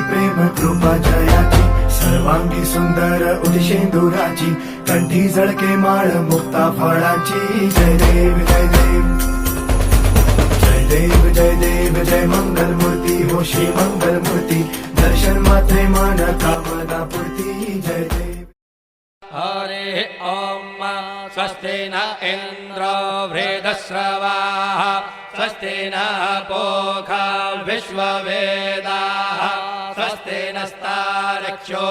प्रेम कृपा जयाची सर्वांगी सुंदर उदिशेंदुराची कंठी झळके माळ मुक्ता फळाची जय देव जय देव जय देव जय देव जय मंगल मूर्ती हो श्री मंगल मूर्ती दर्शन मात्रे मन कामना पूर्ती जय देव हरे ओम स्वस्ति न इंद्र वृद्धश्रवाः स्वस्ति न पूषा विश्ववेदाः स्वस्ति नस्तार्क्ष्यो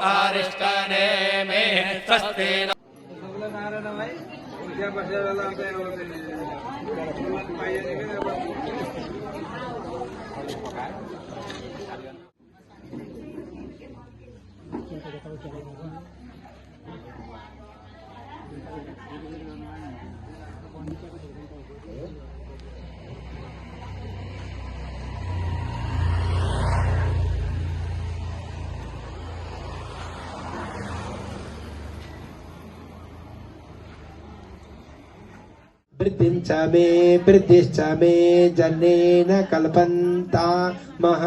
अरिष्टनेमिः स्वस्ति न वृद्धिंच मे वृद्धिश्च मे जन्नेन कल्पन्ता मह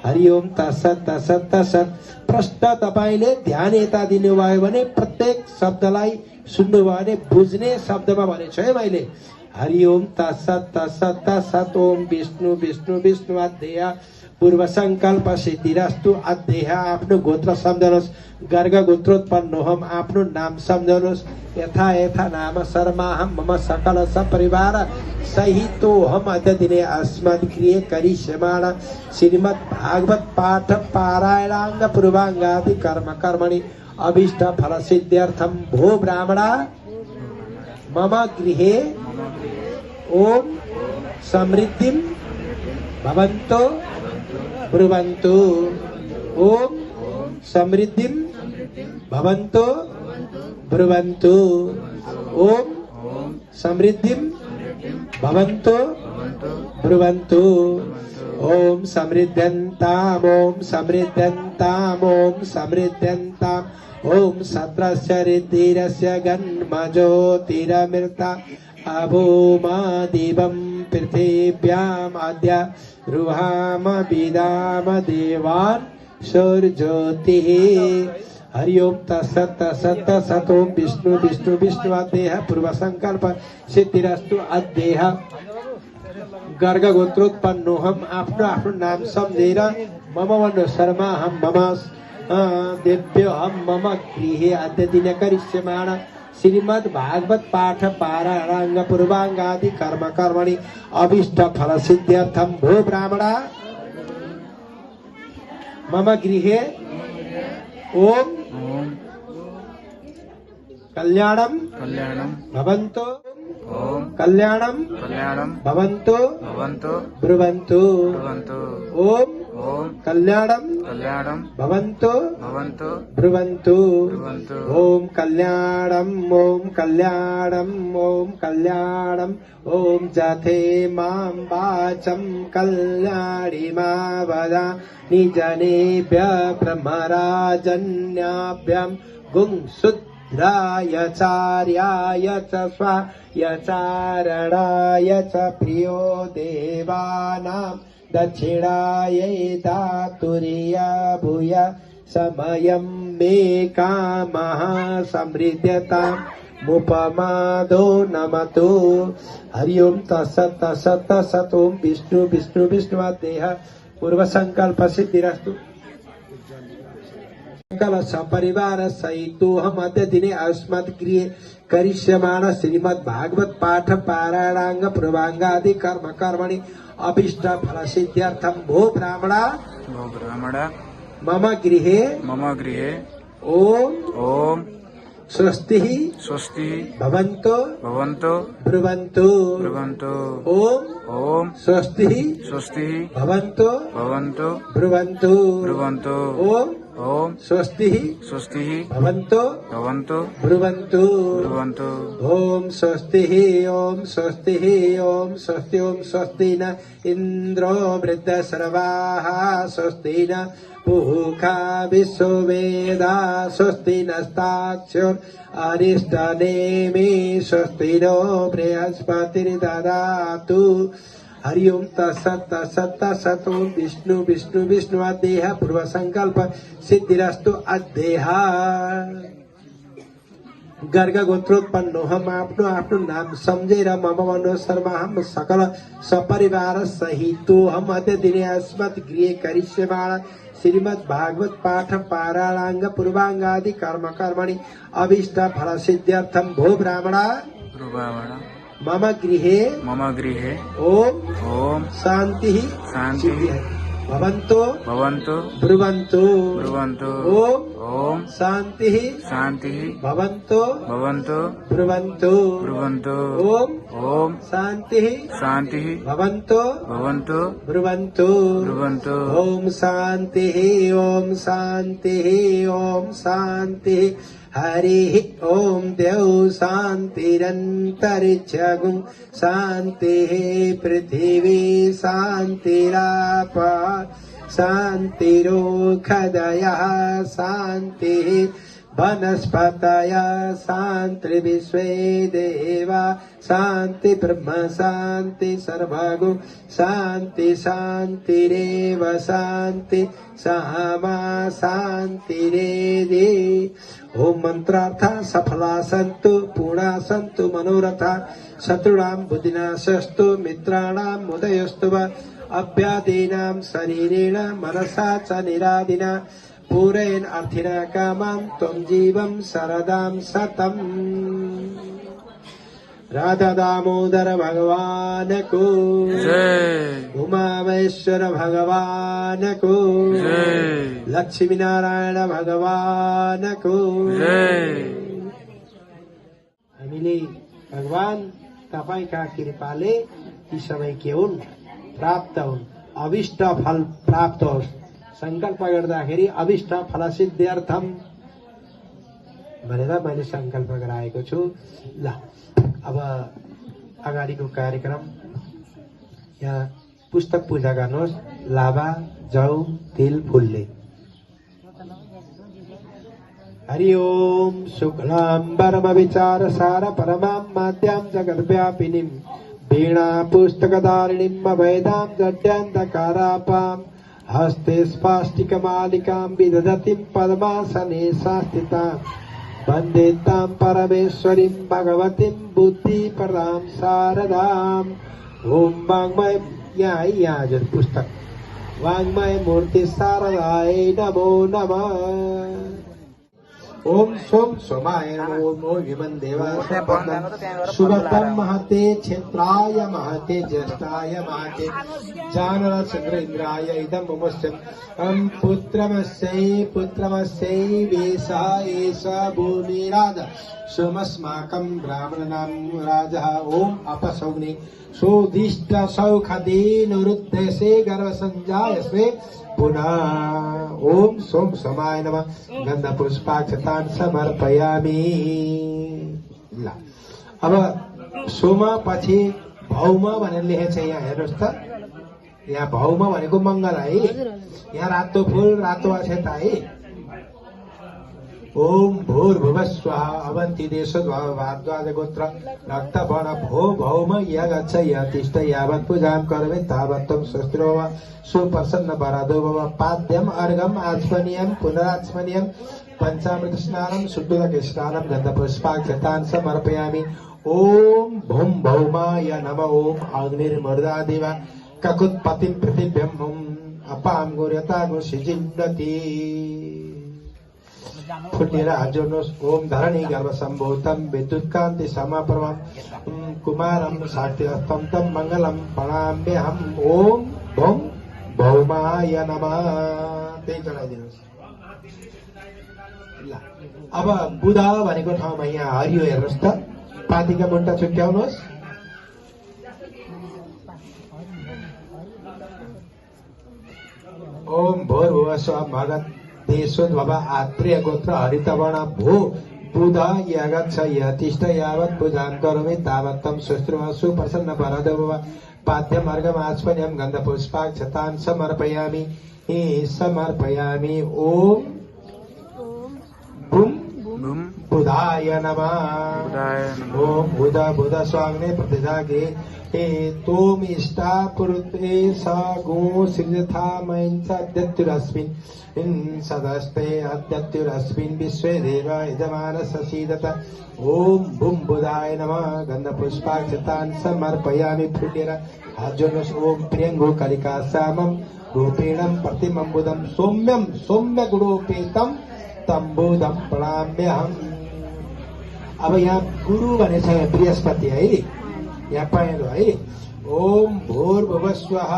हरि ओम तसत तसत तसत प्रश्न तपाईले ध्यान यता दिनुभयो भने प्रत्येक शब्दलाई सुन्नुभयो भने बुझ्ने शब्दमा भनेछु है मैले हरि ओम तसत तसत तसत ओम विष्णु विष्णु विष्णु अध्यय पूर्व संकल्प सिद्धिरस्तु अध्यय आफ्नो गोत्र सम्झनुहोस् गर्ग गोत्रोत्पन्न हम आफ्नो नाम सम्झनुहोस् यथा यथा नाम शर्माहम मम सकल सपरिवार सहितो हम अद्य दिने अस्मद् क्रिये करिष्यमाण श्रीमद् भागवत पाठ पारायणांग पूर्वांगादि कर्म कर्मणि अभीष्ट फल सिद्ध्यर्थम भो ब्राह्मणा मम गृहे ओम समृद्धिं भवन्तु ब्रुवन्तु ओम समृद्धिं भवन्तु ब्रुवन्तु ओम समृद्धिं भवन्तु ब्रुवन्तु ओम समृद्धन्ताम् ओम समृद्धन्ताम् ओम समृद्धन्ताम् ओम सत्रस्य ऋद्धिरस्य गन्मज्योतिरमृता अभूमा दिवं पृथिव्याम् अद्य रुहाम विदाम देवान् सौर्ज्योतिः हरि ओम तत्सत् तत्सत् तत्सत् ओम विष्णु विष्णु विष्णु अध्यय पूर्व संकल्प सिद्धिरस्तु अध्यय गर्ग गोत्रोत्पन्नो हम आफ्नो आफ्नो नाम सम्झेर मम वर्ण शर्मा हम मम देव्य हम मम गृहे अद्य दिन करिष्यमाण श्रीमद् भागवत पाठ पारायणांग पूर्वांगादि कर्म कर्मणि अभीष्ट फल सिद्ध्यर्थम भो ब्राह्मणा मम गृहे ओम कल्याणम भवन्तु ओम कल्याणम भवन्तु ब्रुवन्तु ओम कल्याणम भवन्तु ब्रुवन्तु ओम कल्याणम ओम कल्याणम ओम जाथे मां वाचं कल्याणी मा वदा निजनेभ्य ब्रह्मराजन्याभ्यां गुंसुद्राय चार्याय च स्वायचारणाय च प्रियो देवानां दक्षिणायै दातुर्य भूय समयं मे कामः समृद्धताम् मुपमादो नमतो हरि ओम तत्सत् तत्सत् तत्सत् ओम विष्णु विष्णु विष्णु अध्यय पूर्व संकल्प सिद्धिरस्तु सकल सपरिवार सहितो हम अद्य दिने अस्मद् गृहे करिष्यमाण श्रीमद् भागवत पाठ पारायणांग पूर्वांगादि कर्म कर्मणि अभीष्ट फल सिद्ध्यर्थम भो ब्राह्मणा मम गृहे ओम स्वस्ति भवन्तु ब्रुवन्तु ओम स्वस्ति भवन्तु ब्रुवन्तु ओम स्वस्ति भवन्तु ब्रुवन्तु ओम स्वस्ति ओम स्वस्ति ओम स्वस्ति ओम स्वस्ति न इंद्रो वृद्धश्रवाः स्वस्ति न पूषा विश्ववेदा स्वस्ति नस्ताक्षुर अरिष्टनेमि स्वस्ति नो बृहस्पतिर्ददातु हरि ओम तत्सत् तत्सत् तत्सत् ओम विष्णु विष्णु विष्णु अदेह पूर्व संकल्प सिद्धिरस्तु अदेह गर्ग गोत्रोत्पन्नो हम आफ्नो आफ्नो नाम सम्झेर मम अनुसारमा हम सकल सपरिवार सहितो हम अद्य दिने अस्मत् गृहे करिष्यमाण श्रीमद् भागवत पाठ पारायणांग पूर्वांगादि कर्म कर्मणि अभीष्ट फल सिद्ध्यर्थम भो ब्राह्मणा मम गृहे ओम शांति भवन्तु ब्रुवन्तु ओम शांति भवन्तु ब्रुवन्तु ओम शांति भवन्तु ब्रुवन्तु ओम शांति ओम शांति ओम शांति हरि ओम देव शांतिरन्तरिक्षगुं शांति पृथिवी शांतिराप शांतिरोखदयः शांतिः वनस्पतयः शान्तिर्विश्वे देवा शान्ति ब्रह्म शान्ति सर्वगुं शान्ति शान्तिरेव शान्ति सामा शान्तिरेधि ओम मंत्रार्थ सफला सन्तु पूर्णा सन्तु मनोरथा शत्रुणां बुद्धिनाशस्तु मित्राणां मुदयस्तु वा अभ्यादीनां शरीरेण मनसा च निरादिना पूरयन् अर्थिना कामां त्वं जीवं शरदां शतम् राधा दामोदर भगवान को उमा महेश्वर भगवान को लक्ष्मी नारायण भगवान को हामीले भगवान तपाईका कृपाले ती सबै के हुन् प्राप्त हुन् अभिष्ट फल प्राप्त होस् संकल्प गर्दाखेरि अभिष्ट फल सिद्ध्यर्थम भनेर मैले संकल्प गराएको छु ल अब अगाडिको कार्यक्रम यहाँ पुस्तक पूजा गर्नुहोस् लाभा जौ तिल फुलले हरि ओम शुक्लाम्बरम विचार सार परमां माद्यां जगद्व्यापिनीं वीणा पुस्तकधारिणीं अभेदां जड्यान्धकारापां हस्ते स्फाष्टिकमालिकां विदधतीं पद्मासने संस्थितां वन्दे तां परमेश्वरीं भगवतीं बुद्धिप्रदां शारदाम् ओम वाङ्मय यहाँ हजुर पुस्तक वाङ्मय मूर्ति शारदाय नमो नमः ओम सोम सोमाय नमो ओम विमन देवाय सुगतम महते क्षेत्राय महते ज्येष्ठाय महते जानर चंद्र इंद्राय इदं ममस्यं पुत्रमस्यै वेशा एषा भूमिराज सोमस्माकं ब्राह्मणानां राजः ओम अपसौग्ने सोदिष्ट सौखदीनुरुद्धसे गर्भसञ्जायस्वे पुनः ओम सोम समाय नमः गंध पुष्पाक्षतान् समर्पयामि ल अब सोम पछि भौम भनेर लेखेको छ यहाँ हेर्नुहोस् त यहाँ भौम भनेको मंगल है यहाँ रातो फूल रातो अक्षत है ओम भूर्भुवः स्वः अवन्ति देशो भारद्वाज गोत्र रक्त वर्ण भो भौम यगच्छ यतिष्ठ यावत् पूजां करोमि तावत् त्वं स्वस्तिरो वा सुप्रसन्न वरदो भव पाद्यम् अर्घम् आचमनीयं पुनराचमनीयं पंचामृत स्नानं शुद्धोदक स्नानं गन्धपुष्पाक्षतान् समर्पयामि ओम भूम भौमाय नमः ओम अग्निर्मरुदादिव ककुत्पतिं पृथिव्यं अपां गुर्यता सिजिन्दति फुटेर हाजोर्नुहोस् ओम धरणी गर्भ सम्भूतं विद्युत कान्ति समाप्रभं कुमारं साठ्यस्थं तं मङ्गलं प्रणाम्यहम् ओम भौम भौमाय नमः त्यही चढाइदिनुहोस् ल अब बुध भनेको ठाउँमा यहाँ हरियो हेर्नुहोस् त पातीका मुन्टा छुट्याउनुहोस् ओम भूर्भुवः स्वः भगत देशोद्भव आत्रेय गोत्र हरितवर्ण भू बुध यगच्छ यतिष्ठ यावत् पूजां करोमि तावत् त्वं स्वस्तिरो सुप्रसन्न वरदो भव पाद्यम् अर्घम् आचमनीयं गन्धपुष्पाक्षतान् समर्पयामि ओम बुम बुधाय नमः ओम बुध स्वाग्ने प्रतिजागे हेतोम इष्टापुरुते स गो सिद्धथामयञ्च अद्यत्युरस्मिन् सदस्ते अद्यत्युरस्मिन् विश्वे देव यजमानससीदत ओम बुम बुधाय नमः गन्धपुष्पाक्षतान् समर्पयामि फुल्लेर हात जोड्नुहोस् ओम प्रियङ्गो कलिका श्यामं रूपेणं प्रतिमम्बुदं सौम्यं सौम्यगुणोपेतं तम्बुदं प्रणाम्यहम्। अब यहाँ गुरु भनेछ बृहस्पति है, यहाँ पाइनु है। ओम भूर्भुवः स्वः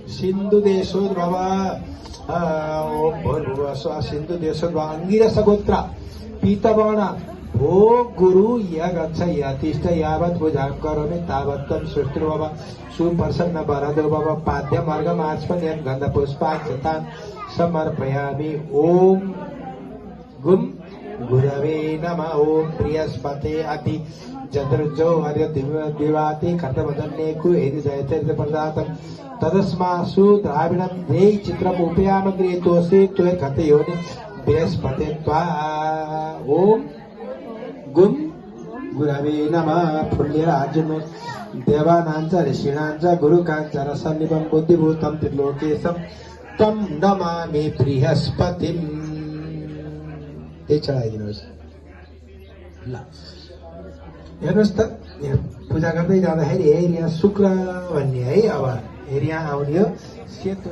सिन्धु देशोद्भव ओम भूर्भुवः स्वः सिन्धु देशोद्भव अंगिरस गोत्र पीतवर्ण भो गुरु य गच्छ यतिष्ठ यावत् पूजां करोमि तावत् त्वं सुष्ठुर्भव सुप्रसन्न वरदो भव पाद्यम् अर्घम् आचमनीयं गन्धपुष्पाक्षतान् समर्पयामि। ओम गुम गुरवे नमः। ओम बृहस्पते अति चतुर्जो हर्य दिवाति खड्डवदन्ये कुहेति जयचरित प्रदातं तदस्मासु द्राविणं ध्यै चित्रम् उपयामग्रे तोषे त्वे कथयोनि बृहस्पते त्वा। ओम गुम गुरवे नमः। फुल्लेर अर्जुन देवानां च ऋषीणां च गुरुकाञ्च रसन्निभं बुद्धिभूतं त्रिलोकेशं तं नमामि बृहस्पतिम्। चढाइदिनुहोस् ल। हेर्नुहोस् त यहाँ पूजा गर्दै जाँदाखेरि हेर यहाँ शुक्र भन्ने है, अब हेर यहाँ आउने हो सेतो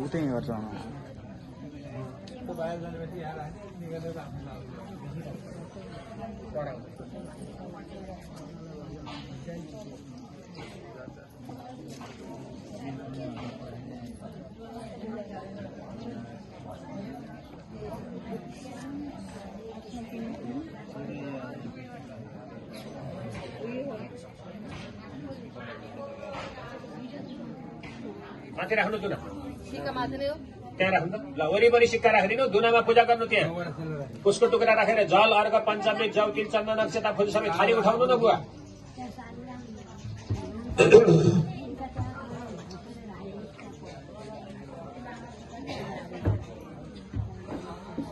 उतै गर्छ माथि राख्नु दुना त्यहाँ राख्नु त ल। वरिपरि सिक्का राखिदिनु, दुनामा पूजा गर्नु, त्यहाँ उसको टुक्रा राखेर जल अर्घ पञ्चामृत जौ तिल चन्दन अक्षता फुल सबै थाली उठाउनु न बुवा।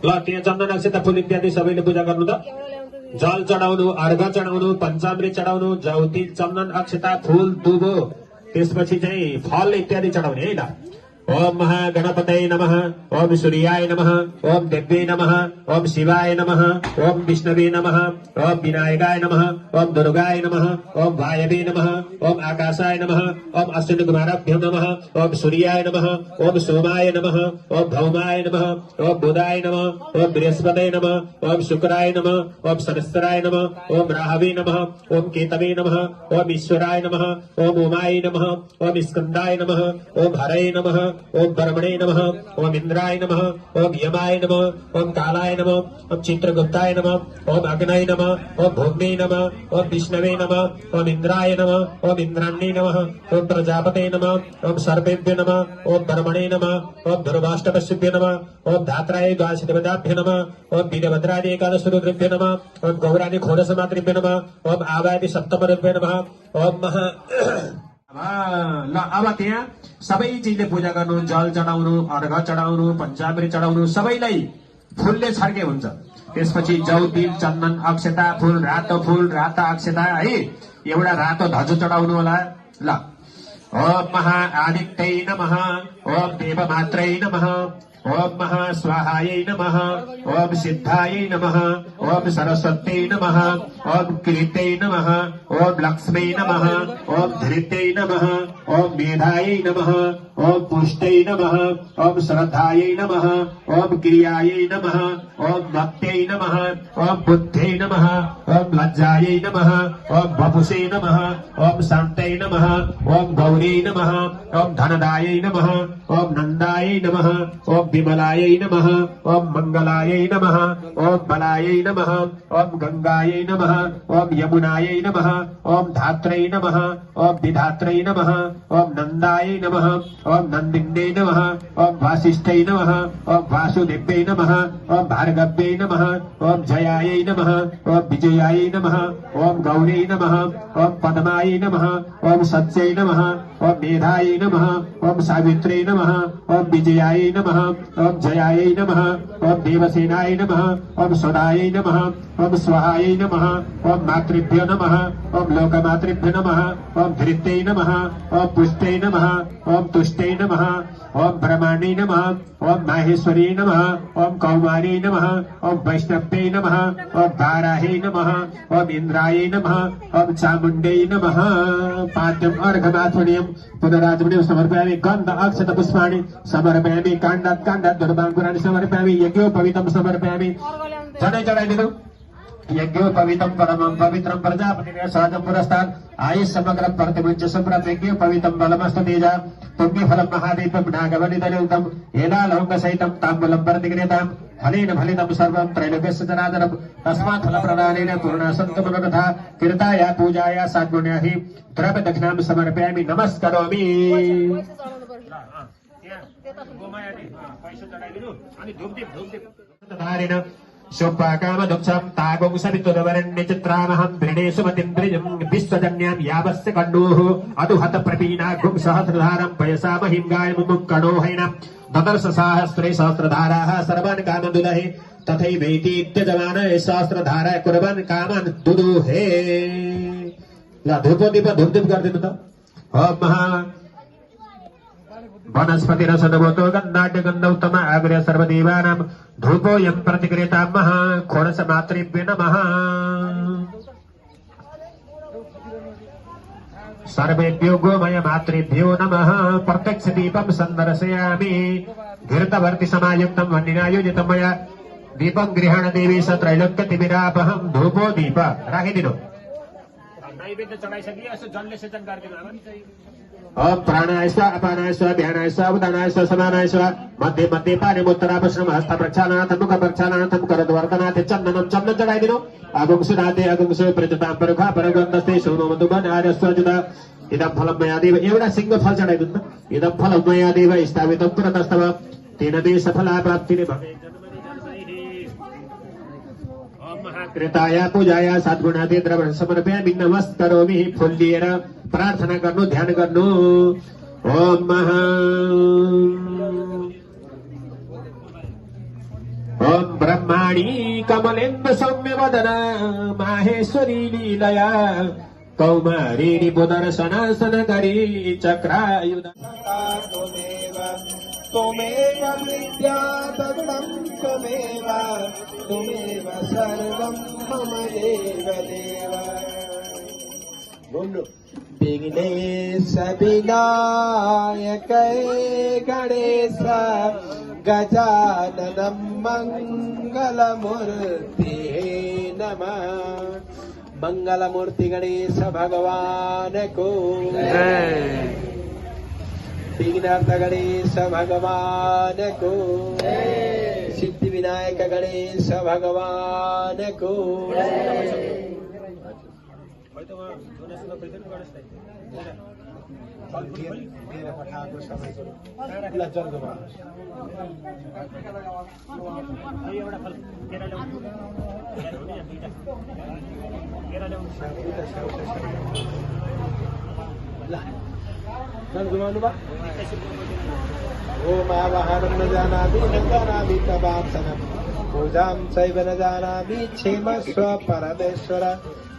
ल त्यहाँ चन्दन अक्षता फुल इत्यादि सबैले पूजा गर्नु त। जल चढाउनु, अर्घ चढाउनु, पञ्चामृत चढाउनु, जौ तिल चन्दन अक्षता फुल दुबो, त्यसपछि चाहिँ फल इत्यादि चढाउने है ल। ओम महागणपतये नमः। ओम सूर्याय नमः। ओम देव्ये नमः। ओम शिवाय नमः। ओम विष्णवे नमः। ओम विनायकाय नमः। ओम दुर्गाय नमः। ओम वायवे नमः। ओम आकाशाय नमः। ओम अश्विनी कुमाराभ्यो नमः। ओम सूर्याय नमः। ओम सोमाय नमः। ओम भौमाय नमः। ओम बुधाय नमः। ओम बृहस्पतये नमः। ओम शुक्राय नमः। ओम शनिश्चराय नमः। ओम राहवे नमः। ओम केतवे नमः। ओम ईश्वराय नमः। ओम उमाय नमः। ओम स्कंदाय नमः। ओम हरये नमः। ओम ब्रह्मणे नमः। ओम इंद्राय नमः। ओम यमाय नमः। ओम कालाय नमः। ओम चित्रगुप्ताय नमः। ओम अग्नये नमः। ओम भूम्ने नमः। ओम विष्णवे नमः। ओम इंद्राय नमः। ओम इंद्राण्ये नमः। ओम प्रजापते नमः। ओम सर्वेभ्यो नमः। ओम ब्रह्मणे नमः। ओम ध्रुवाष्टकस्यभ्यो नमः। ओम धात्राय द्वादशदेवताभ्यो नमः। ओम वीरभद्राय एकादशरुद्रेभ्यो नमः। ओम गौराणि षोडशमातृभ्यो नमः। ओम आवादि सप्तमरुभ्यो नमः। ओम महा ल। अब त्यहाँ सबै चिजले पूजा गर्नु, जल चढाउनु, अर्घ चढाउनु, पञ्चामृत चढाउनु, सबैलाई फुलले छर्के हुन्छ। त्यसपछि जौ तिल चन्दन अक्षता फुल, रातो अक्षता है, एउटा रातो धजु चढाउनु होला ल। ओम महाआदित्यै नमः। ओम देवमात्रै नमः। ओम महास्वाहायै नमः। ओम सिद्धायै नमः। ओम सरस्वत्यै नमः। ओम कीर्त्यै नमः। ओम लक्ष्मै नमः। ओम धृत्यै नमः। ओम मेधायै नमः। ओम पुष्टै नमः ओम श्रद्धायै नमः ओम क्रियायै नमः ओम भक्त्यै नमः ओम बुद्धै नमः ओम लज्जायै नमः ओम वपुषे नमः ओम शान्तै नमः ओम गौरी नमः ओम धनदायै नमः ओम नन्दायै नमः ओम विमलायै नमः ओम मङ्गलायै नमः ओम बलायै नमः ओम गङ्गायै नमः ओम यमुनायै नमः ओम धात्रै नमः ओम विधात्रै नमः ओम नन्दायै नमः ओम नन्दिन्यै नमः ओम वासिष्ठै नमः ओम वासुदेव्यै नमः ओम भार्गव्यै नमः ओम जयायै नमः ओम विजयायै नमः ओम गौरी नमः ओम पद्मायै नमः ओम सत्यै नमः ओम मेधायै नमः ओम सावित्र्यै नमः ओम विजयायै नमः ओम जयायै नमः ओम देवसेनायै नमः ओम सदायै नमः ओम स्वाहायै नमः ओम मातृभ्यो नमः ओम लोकमातृभ्यो नमः ओम धृत्यै नमः ओम पुष्टै नमः ओम तुष्टै नमः ओम ब्रह्माण्यै नमः ओम माहेश्वर्यै नमः ओम कौमार्यै नमः ओम वैष्णव्यै नमः ओम वाराह्यै नमः ओम इन्द्रायै नमः ओम चामुण्डै नमः पाद्यम् अर्घमाथुर्यम् पुनराजमनीं समर्पयामि गन्ध अक्षत पुष्पाणि समर्पयामि काण्डात् दुर्वाङ्कुराणि समर्पयामि यज्ञोपवीतं समर्पयामि चढाइ चढाइदिनु यज्ञोपवीतं परमं पवित्रं प्रजापतिने सहजं पुरस्तात् आयुष समग्र प्रतिमुञ्च सम्प्रत यज्ञोपवीतं बलमस्तु तेजा पुण्यफलं महादीपं नागवनितनियुक्तं एलालौकसहितं ताम्बूलं प्रतिगृहीतं फलेन फलितं सर्वं त्रैलोक्यस्य जनार्दनं तस्मात् फलप्रदानेन पूर्णा सन्तु मनोरथा कीर्ताया पूजाया साद्गुण्याहि द्रव्यदक्षिणां समर्पयामि नमस्करोमि। शोभाकामदुक्षं तागुं सवितुरवरण्यचित्रामहं दृढे सुमतिन्द्रियं विश्वजन्यां यावस्य कण्डोः अदुहत प्रपीना गुं सहस्रधारं पयसा महिं गायमुमुं कणोहेन ददर्श सहस्रे सहस्रधाराः सर्वान् कामदुलहे तथैवैतीत्यजमानः सहस्रधारा कुर्वन् कामान् दुदुहे। ल धूपदीप धूपदीप गरिदिनु त। ओम महा वनस्पतिरसनवतो गन्धाढ्यगन्धौत्तम आग्र्य सर्वदेवानां धूपोऽयं प्रतिगृहीता महा षोडशमातृभ्यो नमः। सर्वेभ्यो गोमय मातृभ्यो नमः। प्रत्यक्षदीपं सन्दर्शयामि घृतवर्ति समायुक्तं वह्निनायोजितं मया दीपं गृहाण देवी स त्रैलोक्यतिमिरापहं धूपो दीप राखिदिनु। नैवेद्य चढाइसकियो यसो जलले सेचन गरिदिनु। ओम प्राणाय स्व अपानाय स्व ध्यानाय स्व उदानाय स्व समानाय स्व मध्ये मध्ये पाणिमुत्तरापश्रम हस्त प्रक्षालनाथं मुख प्रक्षालनाथं करद्वर्तनाथे चन्दनं चन्दन चढाइदिनु। अगुंसुनाथे अगुंसु प्रजतां परुखा परगन्धस्ते सोमवतु बनाय स्वजुत इदं फलं मया देव एउटा सिंह फल चढाइदिनु त। इदं फलं मया देव स्थापितं पुरतस्तव तेन ते सफला प्राप्तिरे भवेत्। कृताया पूजाया साद्गुणादि द्रव्य समर्पयामि नमस्करोमि। फूल लिएर प्रार्थना गर्नु ध्यान गर्नु। ओम महा ओम ब्रह्माणी कमलेन्दु सौम्य वदना माहेश्वरी लीलया कौमारी रिपुदर्शनासन करी चक्रायुध त्वमेव विद्या तत्त्वं त्वमेव त्वमेव सर्वं मम देव देव। बोलो विघ्नेश विनायक गणेश गजाननं मंगलमूर्ति नमः। मंगलमूर्ति गणेश भगवान को विघ्नहर्ता गणेश भगवान को सिद्धि विनायक गणेश भगवान को। ओम आवाहनं न जानामि न जानामि तवासनं पूजां चैव न जानामि क्षेमस्व परमेश्वर।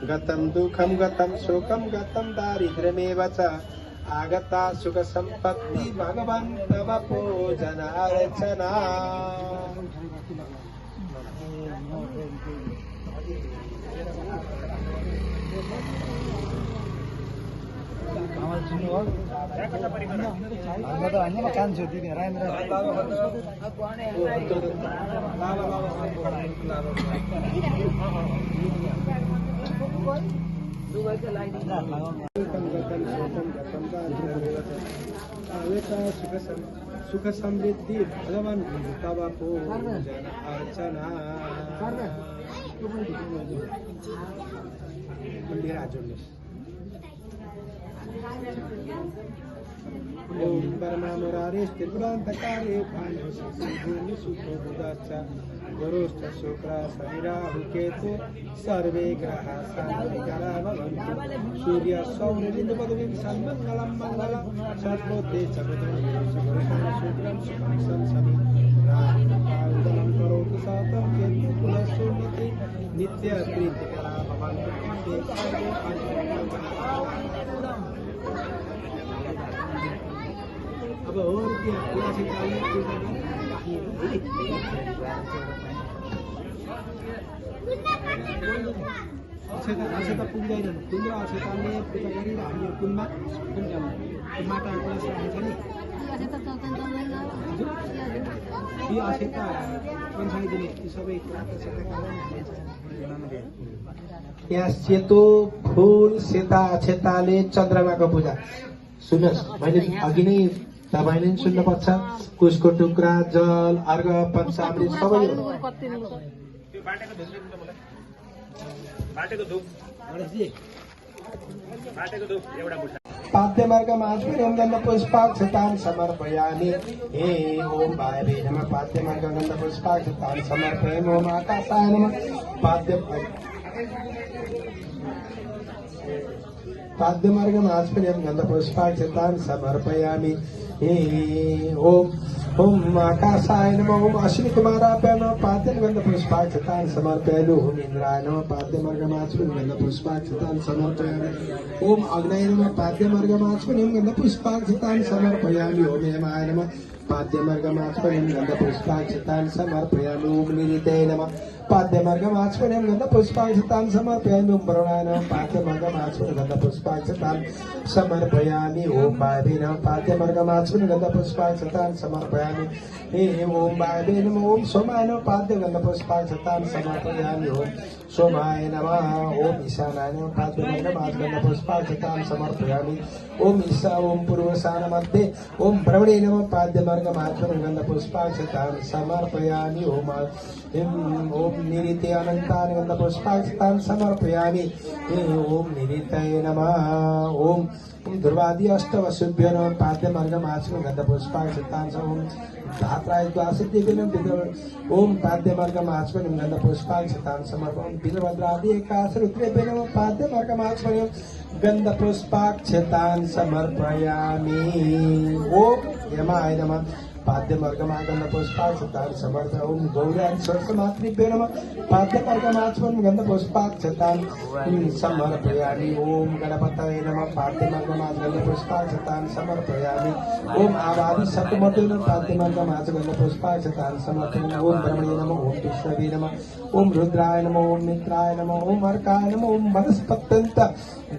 गतं दुःखं गतं शोकं गतं दारिद्र्यमेव च आगता सुख सम्पत्ति भगवन् तव पूजनार्चना। सुख समृद्धि भगवान तब पूजन अर्चना ओम परमा मुरारे त्रिपुरांतकारे भानु सुखो बुदाश्च गुरुश्च शुक्र शनिराहु केतु सर्वे ग्रहा शांतिकरा भवन्तु सूर्य सौर्यबिंदु पदवीं सन्मंगलं मंगलं सत्पोते चक्रधरं शुक्रं शुक्रं शुभं समी राहुलं करोतु सातं केतु कुलशून्यते नित्य प्रीतिकरा भवन्तु ते सर्वे अब और क्या क्लास निकालने की अक्षता पुग्दैन तिम्रो अक्षताले पूजा गरेर हामी कुनमा माटा क्लास राखेको छ नि यो अक्षता पञ्चायतले सबै यहाँ सेतो फुल सेता अक्षताले चन्द्रमाको पूजा सुन्नुहोस् मैले अघि नै तपाईँले पनि सुन्नुपर्छ कुशको टुक्रा जल अर्घ पञ्चामृत सबै पाद्यमार्गमा गन्ध पुष्पाक्षतान् समर्पयामि हे ओम भावे नमः पाद्यमार्ग गन्ध पुष्पाक्षतान् समर्पयामि ओम आकाशाय नमः पाद्यमार्गमास्पृयं गन्धपुष्पाक्षतान् समर्पयामि हे ओम आकाशाय नमः ओम अश्विनी कुमाराभ्यां नमः पाद्यं गन्धपुष्पाक्षतान् समर्पयामि ओम इन्द्राय नमः पाद्यमार्गमास्पृयं गन्धपुष्पाक्षतान् समर्पयामि ओम अग्नये नमः पाद्यमार्गमास्पृयं गन्धपुष्पाक्षतान् समर्पयामि ओम यमाय नमः पाद्यमार्गमास्पृयं गन्धपुष्पाक्षतान् समर्पयामि ओम निरिते नमः पाद्यमार्गमास्पृयं गन्धपुष्पाक्षतान् समर्पयामि ओम वरुणाय नमः पाद्यमार्गमास्पृयं गन्धपुष्पाक्षतान् समर्पयामि ओम वायवे नमः पाद्यमार्गमास्पृयं गन्धपुष्पाक्षतान् समर्पयामि हे ओम वायवे नमः ओम सोमाय नमः पाद्यगन्धपुष्पाक्षतान् समर्पयामि ओम सोमाय नमः ओम ईशानाय नमः पाद्यमार्गमास्पृयं गन्धपुष्पाक्षतान् समर्पयामि ओम ईशा ओम पूर्वशान मध्ये ओम भ्रमणे नमः पाद्यमार्गमास्पृयं गन्धपुष्पाक्षतान् समर्पयामि ओम ओम निरिते अनन्तानि गन्धपुष्पाक्षतान् समर्पयामि ओम निरितये नमः ओम ध्रुवादि अष्टवसुभ्यो नमः पाद्यमार्गमास्पृयं गन्धपुष्पाक्षतान् ओम धात्राय द्वादशदेवेन ओम पाद्यमार्गमास्पृयं गन्धपुष्पाक्षतान् समर्पयामि वीरभद्रादि एकादश रुद्रेभ्यो नमः पाद्यमार्गमास्पृयं गन्धपुष्पाक्षतान् समर्पयामि ओम यमाय नमः पाद्यमार्गमागन्धपुष्पाक्षतान् समर्पयामि ओम गौरान् सरस्वतीभ्यो नमः पाद्यमार्गमास्पृयं गन्धपुष्पाक्षतान् समर्पयामि ओम गणपतये नमः पाद्यमार्गमागन्धपुष्पाक्षतान् समर्पयामि ओम आवादि सप्तमते नमः पाद्यमार्गमागन्धपुष्पाक्षतान् समर्पयामि ओम ब्रह्मणे नमः ओम विष्णवे नमः ओम रुद्राय नमः ओम मित्राय नमः ओम अर्काय नमः ओम वनस्पत्यन्त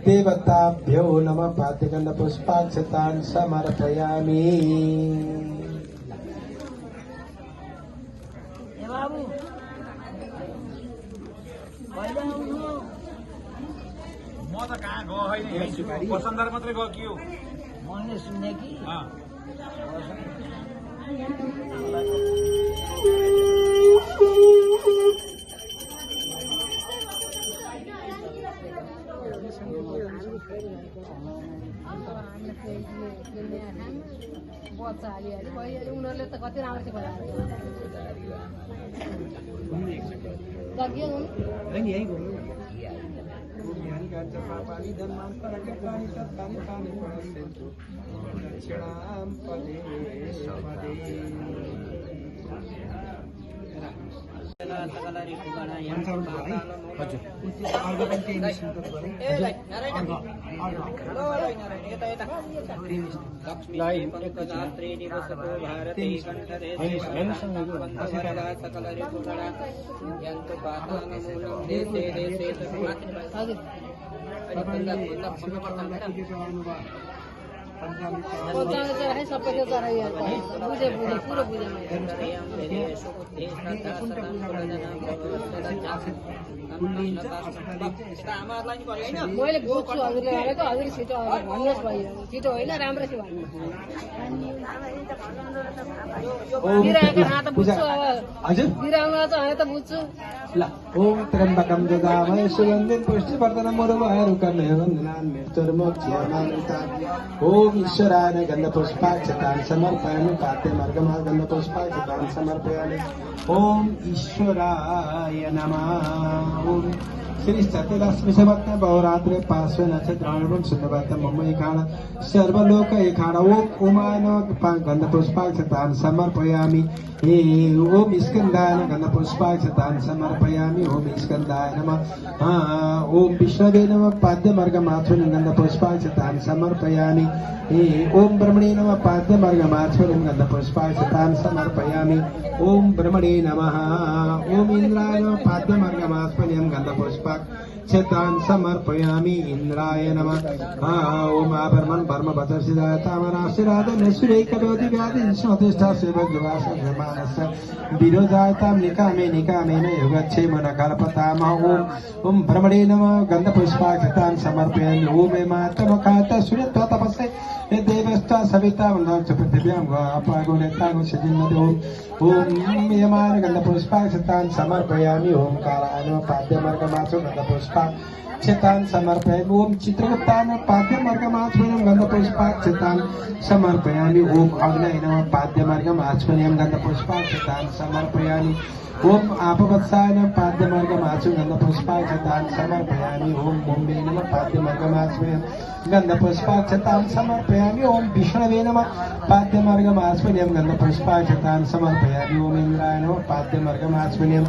देवताभ्यो नमः पाद्यगन्धपुष्पाक्षतान् समर्पयामि बाबू म त कहाँ गयो होइन वसन्धर मात्रै गयो कि मैले सुने कि बच्चा हालिहाल्यो भइहाल्यो उनीहरूले त कति राम्रो थियो पञ्चामृत चरा है सबैको चरा बुझे पुरो बुझे मैले बुझ्छु हजुरले भनेको हजुर छिटो भन्नुहोस् भयो छिटो होइन राम्ररी भन्नु बिराको हात बुझ्छु अब बिरामा त हात बुझ्छु ल ओम त्र्यम्बकं ददामहे सुगन्धिं पुष्टिवर्धनं उर्वारुकमेव वन्दनाम्यष्टोर्मोक्षयमामृता ओम ईश्वराय गन्धपुष्पाक्षतान् समर्पयामि पाद्यमर्गमः गन्धपुष्पाक्षतान् समर्पयामि ओम ईश्वराय नमः ओम श्री सत्यलक्ष्मी बहुरात्रे पार्श्व नक्षत्राणं शून्यवत्त मम एकाण सर्वलोक एकाण ओम उमाय गन्धपुष्पाक्षतान् समर्पयामि ओम स्कंदाय गन्धपुष्पाक्षतान् समर्पयामि ओम स्कंदाय नमः ओम विष्णवे नमः पाद्यमर्गमात्मने गन्धपुष्पाक्षतान् समर्पयामि ओम ब्रह्मणे नमः पाद्यमर्गमात्मने गन्धपुष्पाक्षतान् समर्पयामि ओम ब्रह्मणे नमः ओम इंद्राय नमः पाद्यमर्गमात्मने गन्धपुष्पाक्षतान् समर्पयामि इंद्राय नमः ओम आभरणं वर्मवदर्शिदाय तामराशिराधन सुरेकरोधि व्याधि स्वतिष्ठा सेवग्वास विरोधायतां निकामेन योगक्षेम न कल्पतामः ओम ब्रह्मणे नमः गन्धपुष्पाक्षतान् समर्पयामि ओम मातमखात सूर्यत्वा तपस्से देवस्ता सविता वन्दनं पृथिव्यां अपागुणेतागु सजिन्नदे ओम यमान गन्धपुष्पाक्षतान् समर्पयामि ओम कालाय नमः पाद्यमर्गमाचो गन्धपुष्पाक्षतान् समर्पयामि ओम चित्रगुप्ताय पाद्यमर्गमाचमनं गन्धपुष्पाक्षतान् समर्पयामि ओम अग्नये नमः पाद्यमर्गमाचमनं गन्धपुष्पाक्षतान् समर्पयामि ओम आपवत्साय नमः पाद्यमर्गमाचो गन्धपुष्पाक्षतान् समर्पयामि ओम मुम्बे नमः पाद्यमर्गमाचमनं गन्धपुष्पाक्षतान् समर्पयामि ओम विष्णवे नमः पाद्यमर्गमाचमनं गन्धपुष्पाक्षतान् समर्पयामि ओम इंद्राय नमः पाद्यमर्गमाचमनं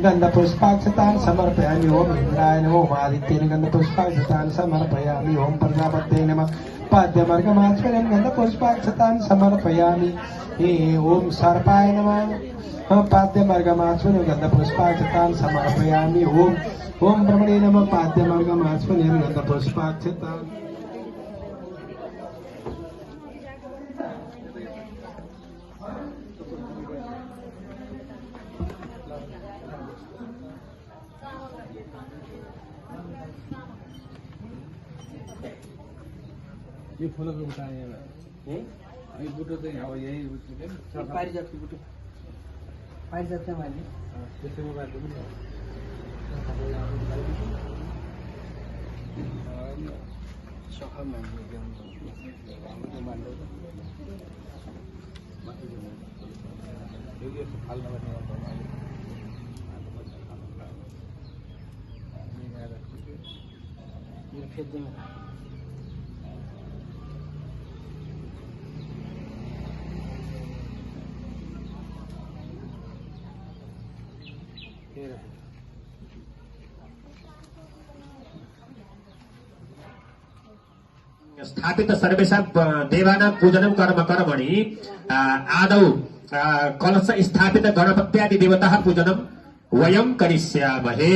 गन्धपुष्पाक्षतान् समर्पयामि ओम इंद्राय नमः ओम आदित्येन गन्धपुष्पाक्षतान् समर्पयामि ओम प्रजापतये नमः पाद्यमर्गमाचमनं गन्धपुष्पाक्षतान् समर्पयामि ओम सर्पाय नमः पाद्यमर्गमाचमनं गन्धपुष्पाक्षतान् समर्पयामि ओम ब्रह्मणे नमः पाद्यमर्गमाचमनं गन्धपुष्पाक्षतान् यो फुलको उठाए यो बुटो चाहिँ अब यही पारिजातको बुटो पारिजात मैले त्यसैमा बाटो पनि सखा मान्छे फेद्दैमा स्थापित सर्वेषां देवानां पूजनं कर्म कर्मणि आदौ कलश स्थापित गणपत्यादि देवताः पूजनं वयं करिष्यामहे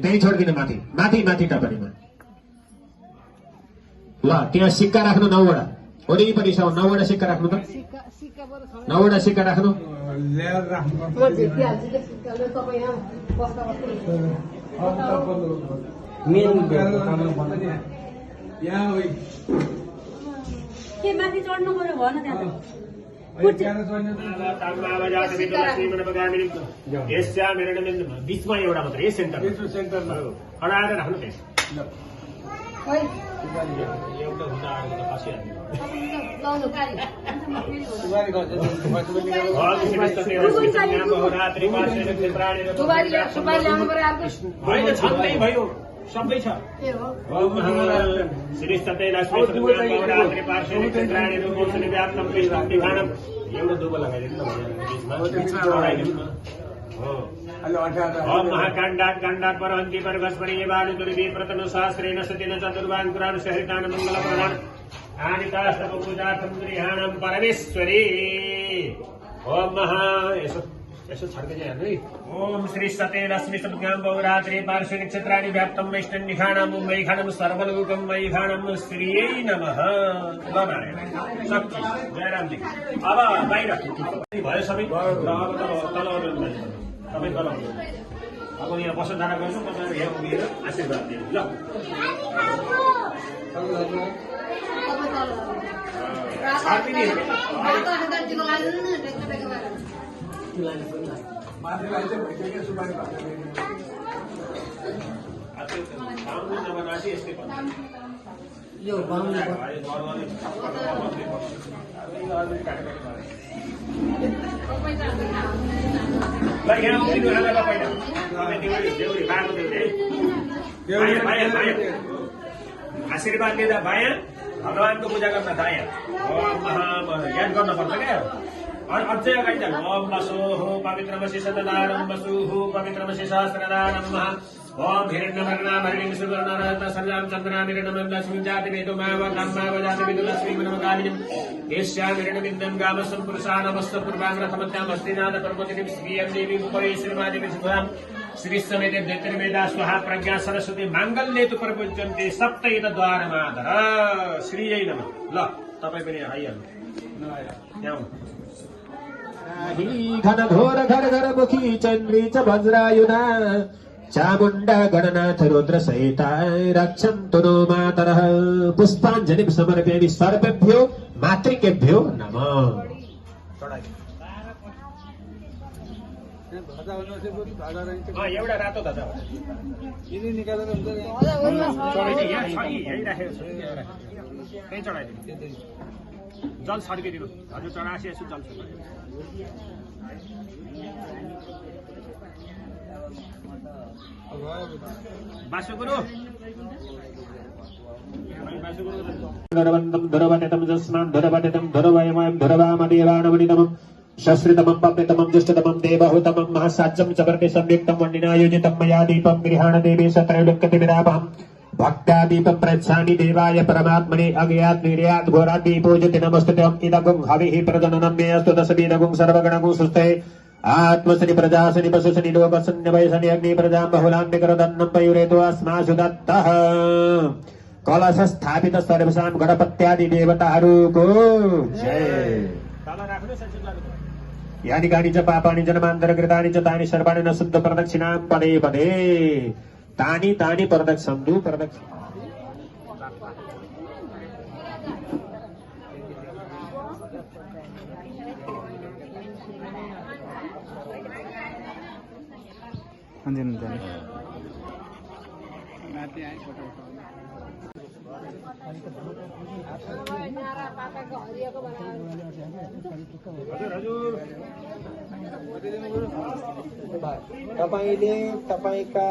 त्यही छोडिदिनु माथि माथि माथि टपरीमा ल त्यहाँ सिक्का राख्नु 9 वटा वरिपरि 9 वटा सिक्का राख्नु त 9 वटा सिक्का राख्नु ल्याएर राख्नु यहाँ के माथि चढ्नु पर्यो भन बीचमा एउटा मात्रै सेन्टरमा खडा आएर राख्नु त्यस एउटा हुँदा आएको त होइन छँदै भयो सबै छ श्री एउटा दुबो लगाइदिनु महाकाण्डात् काण्डात् परहन्ति परगस्परि बालुदुर्वी प्रतनु सहस्रेण सतेन चतुर्वान् पुराण सहृतान मङ्गल प्रधान आनितास्तप पूजार्थं गृहाणं परमेश्वरी ओम महा यसो छड्के चाहिँ हेर्नु है। ओम श्री सते लक्ष्मी सद्गाम बहुरात्रि पार्श्व नक्षत्राणि व्याप्तम वैष्णव निखाणम मुम्बई खाणम सर्वलोकम मयि खाणम श्रीयै नमः। ल नारायण शक्ति जयरामजी। अब बाहिर भयो सबै। र अब तल तपाईँ तल अब यहाँ वसुधारा गर्छु, तपाईँहरू यहाँ उभिएर आशीर्वाद दिनु ल। यो बाहुन ल यहाँ उभिनु आमा पहिला देउरी बाको देउरी आशीर्वाद दिँदा बायाँ, भगवानको पूजा गर्न दायाँ। याद गर्न पर्छ क्या। अझै अगाडि जानु। ओम वसुः पवित्रमसि सतदानं वसुः पवित्रमसि सहस्रदानं ओम हिरण्यवर्णाभरणीं सुवर्णरत्न सर्वां चन्द्रामिरणमं लक्ष्मीं जातिवेदो मावजातिवेदो लक्ष्मीं मनमकालिनीं एष्यां हिरण्यविन्दं गामसं पुरुषानमस्त पूर्वाङ्गरथमत्यां हस्तिनाथ पर्वतिनीं श्रियं देवीं उपरि श्रीमादेवी सुधां श्री समेत दैत्यर्वेदा स्वाहा प्रज्ञा सरस्वती माङ्गल्येतु प्रपूज्यन्ते सप्तैतद्वारमाधर श्रीयै नमः। ल तपाईँ पनि आइहाल्नु यहाँ घनघोर घर घर मुखी चन्द्री च वज्रायुधा चामुण्डा गणनाथ रुद्र सहिता रक्षन्तु नो मातरः। पुष्पाञ्जलिं समर्पयामि सर्वेभ्यो मातृकेभ्यो नमः। एउटा रातो ध्वजा यिनी निकालेर हुन्छ कहीँ चढाइदिनु। जल छर्किदिनु हजुर, चढासी यसो जल बासुगुरु धुरवटितं जस्मान् धुरवटितं धुरवयमयं धुरवामदेवानवनितमं शस्त्रितमं पप्यतमं जुष्टतमं देवहूतमं महसाज्यं च वर्णे संयुक्तं वह्निनायोजितं मया दीपं गृहाण देवी सत्रैलोक्यतिविरापहं भक्त्यादीपं प्रयच्छामि देवाय परमात्मने अज्ञात् निर्यात् घोरात् दीपोजति नमस्तुतं इदगुं हविः प्रजननं मे अस्तु दशविदगुं सर्वगणगुं सुस्ते आत्मसनि प्रजासनि पशुसनि लोकसन्य वैसनि अग्नि प्रजां बहुलान्तिकरदन्नं पयुरेतो अस्मासु दत्तः। कलश स्थापित सर्वेषां गणपत्यादि देवताहरूको जय। यानि कानि च पापानि जन्मान्तरकृतानि च तानि सर्वाणि न शुद्ध प्रदक्षिणां पदे पदे तानि तानि प्रदक्षन्तु प्रदक्षिण। तपाईँले तपाईँका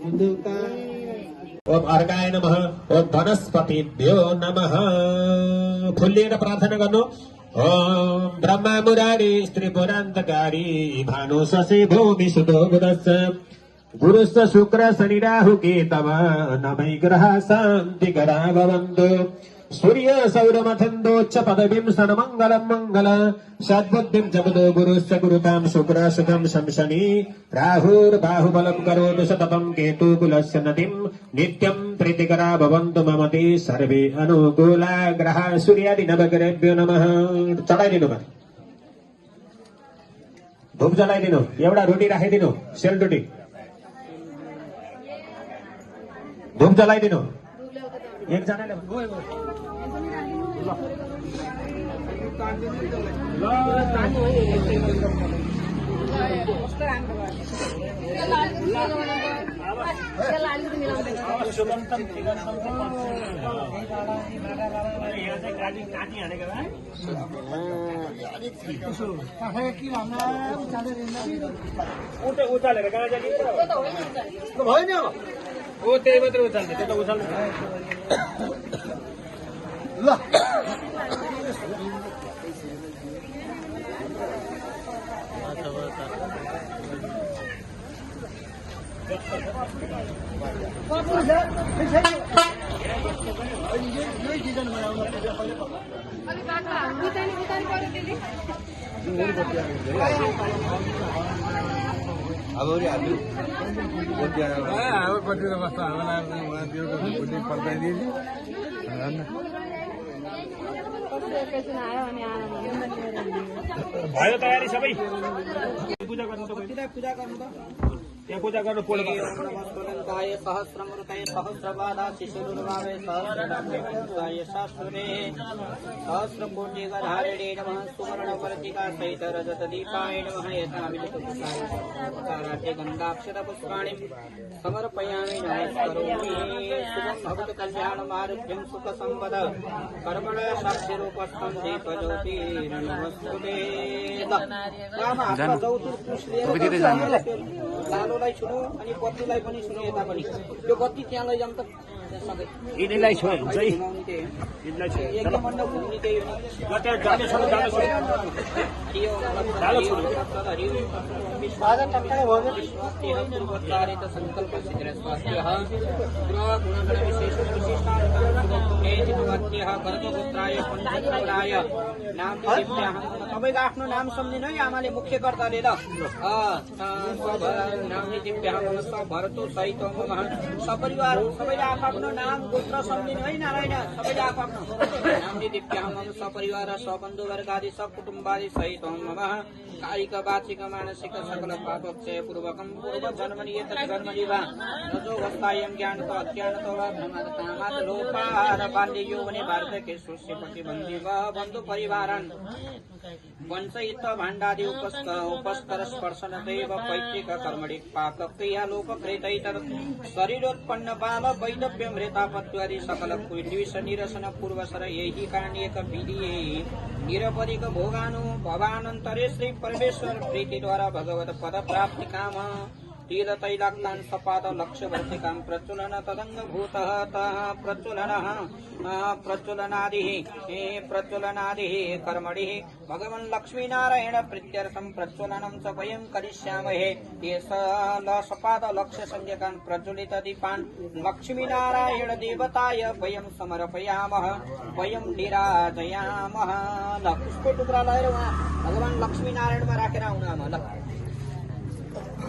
हिन्दूका ओम अर्काय नमः ओम वनस्पतिभ्यो नमः। फुल्लिएर प्रार्थना गर्नु। ओम ब्रह्मा मुरारी त्रिपुरान्तकारी भानु शशि भूमि सुतो बुधश्च गुरुश्च शुक्र शनि राहु केतव नवै ग्रहा शान्तिकरा भवन्तु। सूर्य सौरमथन्दोच्च पदवीं सन्मङ्गलं मङ्गल सद्बुद्धिं जपदो गुरुश्च गुरुतां शुक्र सुखं शंशनि राहुर्बाहुबलं करोतु सततं केतु कुलस्य नतिं नित्यं प्रीतिकरा भवन्तु मम ते सर्वे अनुकूला ग्रहा सूर्यादि नवग्रहेभ्यो नमः। चढाइदिनु भयो, धूप जलाइदिनु, एउटा रोटी राखिदिनु, सेलरोटी धूप जलाइदिनु एकजनाले। उचालेर कहाँ जाने भयो नि अब ओ त्यही मात्रै उचाल्ने, त्यो त उचाल्नु ल। अलिक बाटो हाम्रो भयो तयारी सबै पूजा गर्नु त पूजा गर्नु त यहाँ पूजा गर्नु पोल नमस्कृताय सहस्रमृताय सहस्रपादा शिशुरुर्भावे सहस्रनाम्ये शास्त्रे सहस्रकोटिगधारिणे नमः सुवर्णवर्तिका सहित रजतदीपाय नमः यथाविधपुष्पाणि गन्धाक्षरपुष्पाणि समर्पयामि नमस्करोमि शुभं भवतु कल्याणमारोग्यं सुखसम्पद कर्मण साक्षिरूपस्थं दीपज्योतिर्नमस्ते लालोलाई छुनु अनि बत्तीलाई पनि छुनु यता पनि त्यो बत्ती त्यहाँ लैजाउँ त यिनीलाई छोड हुन्छ है यिनीलाई छोड एकदम मण्डप घुम्ने त्यही हो सबैको आफ्नो नाम सम्झिनु है आमाले मुख्य कर्ताले ल भरतो सहित सपरिवार सबैले आफ्नो नाम गोत्र सम्झिनु है नारायण सबैले आफ्नो नामले दिव्याहम सपरिवार सबन्धु वर्गादि सकुटुम्बादि सहित मम कायिक वाचिक मानसिक सकल पापक्षय पूर्वकं पूर्व जन्मनि एतत् जन्मनि वा रजोवस्थायं ज्ञानतो अज्ञानतो वा भ्रमदकामात् लोपार बाल्य यौवने वार्धक्ये सुष्यपति बन्धु परिवारान् वंशयित भाण्डादि उपस्कर स्पर्शन दैव पैतृक कर्मणि पाक क्रिया लोपकृतैत शरीरोत्पन्न बाल वैदव्य मृतापत्वादि सकल क्लेश निरसन पूर्वसर यही काण्यक विधि निरपदिक भोगानुभवानन्तरे श्री परमेश्वर प्रीति द्वारा भगवत पद प्राप्ति काम तीर तैलाक्तान सपाद लक्ष्य वर्तिकां प्रचुलन तदंगभूतः प्रचुलनादिः कर्मणिः भगवन् लक्ष्मीनारायण प्रीत्यर्थं प्रचुलनं च वयं करिष्यामहे ये सपाद लक्ष्य संज्ञकान् प्रज्वलित दीपान् लक्ष्मीनारायण देवताय वयं समर्पयामः वयं निराजयामः ल पुष्पको टुक्रा लगाएर उहाँ भगवान् लक्ष्मीनारायणमा राखेर आउनु ल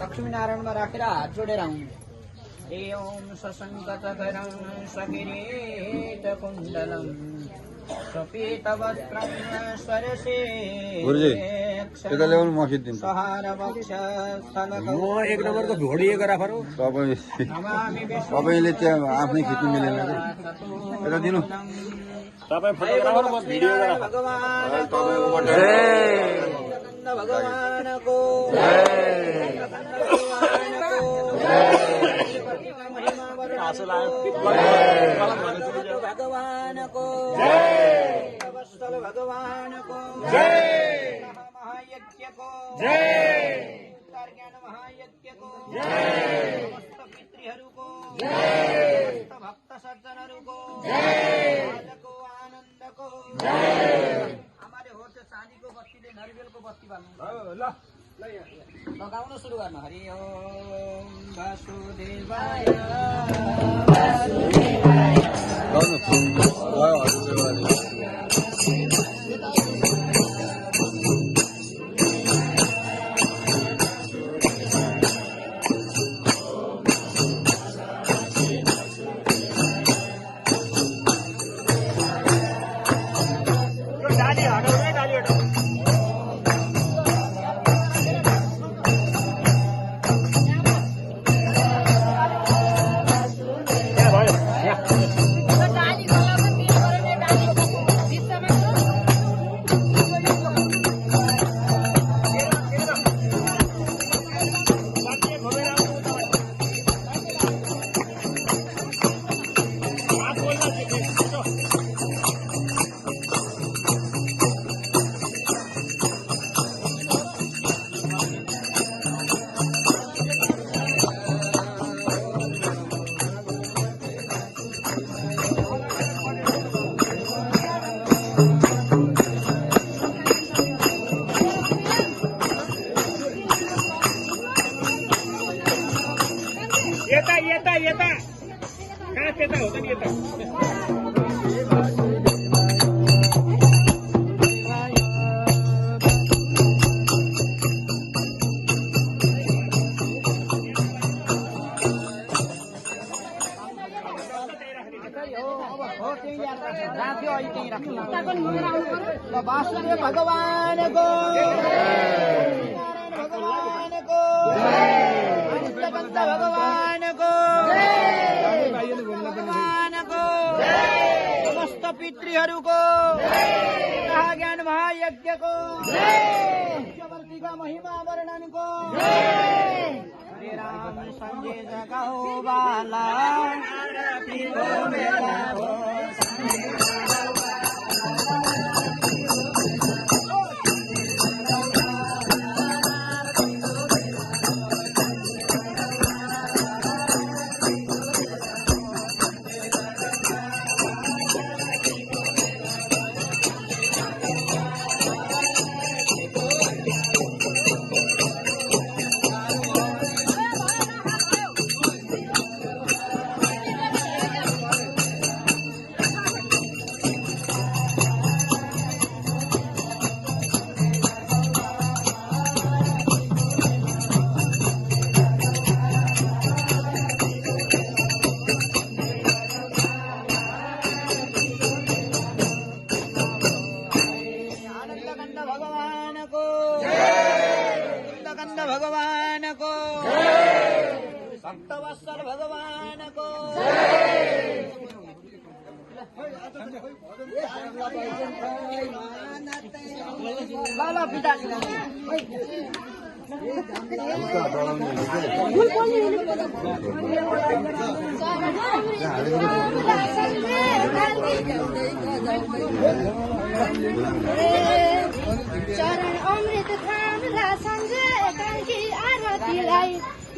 लक्ष्मीनारायणमा राखेर हात जोडेर आउनु एवं सशङ्कचकरं सकिरीटकुण्डलं सपीतवस्त्रं स्वरसे एक नम्बरको भोडिएको राखर तपाईँले त्यहाँ आफ्नै खिच्नु मिलेन यता दिनु तपाईँ फोटोग्राफर म भिडियो भगवानको भगवानको भगवानको महायज्ञको ज्ञान महायज्ञको पितृहरूको भक्त सज्जनहरूको आजको आनन्दको हमारे हो त्यो चाँदीको बत्तीले नरिवेलको बत्ती बाल्नु लगाउन सुरु गर्न हरि ओम वासुदेवाय येता काच येता होतं येता मुक्ताको नि बोकेर आउनु पर्यो। वासुदेव भगवानको भगवानको भगवानको भगवानको समस्त पितृहरूको ज्ञान महायज्ञको महिमा वर्णनको हरे राम संजय जगाओ बाला भगवानको भक्तवत्सल भगवानको लाला पिता चरण अमृत थाम्ला सन्जे कालकी आरतीलाई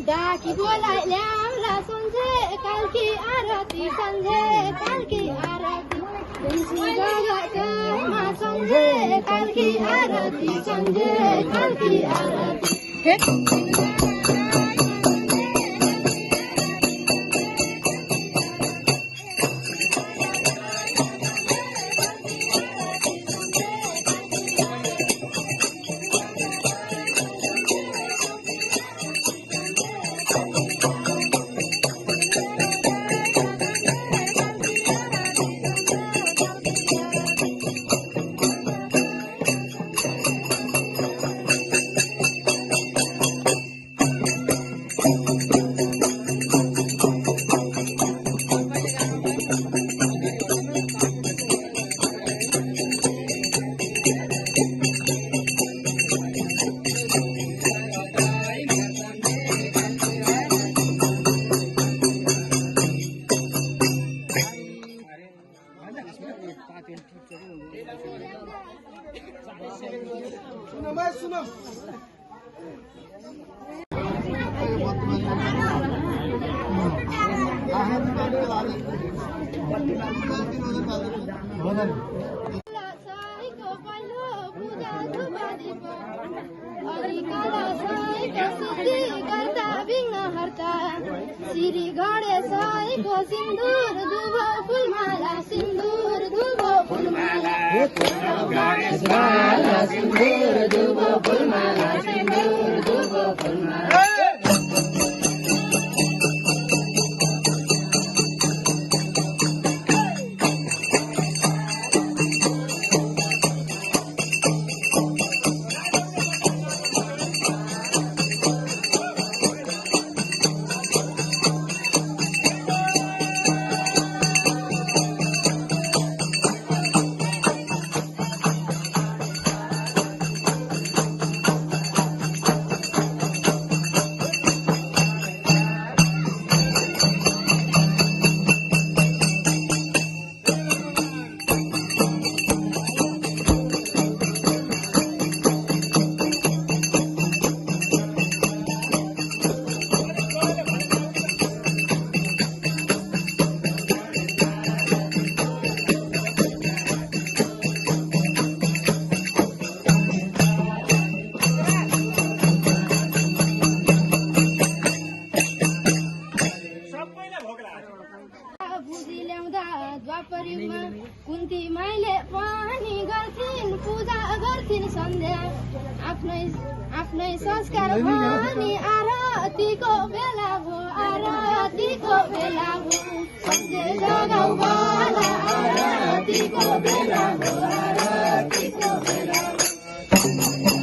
डाकी बोलाइ ल्याउला सुन्जे कालकी आरती सन्जे कालकी आरती तुलसी गगनमा सन्जे कालकी आरती सन्जे कालकी आरती श्री गणेशको सिन्दुर दुबो फुलमाला सिन्दुर दुबो फुलमाला सिन्दुर दुबो फुलमाला सिन्दुर दुबो फुलमाला कुन्ती माइले पनि गर्थिन् पूजा गर्थिन् सन्ध्या आफ्नै आफ्नै संस्कार भनी आरतीको बेला भो आरतीको बेला भो सधैँ जगाउ बाला आरतीको बेला भो आरतीको बेला भो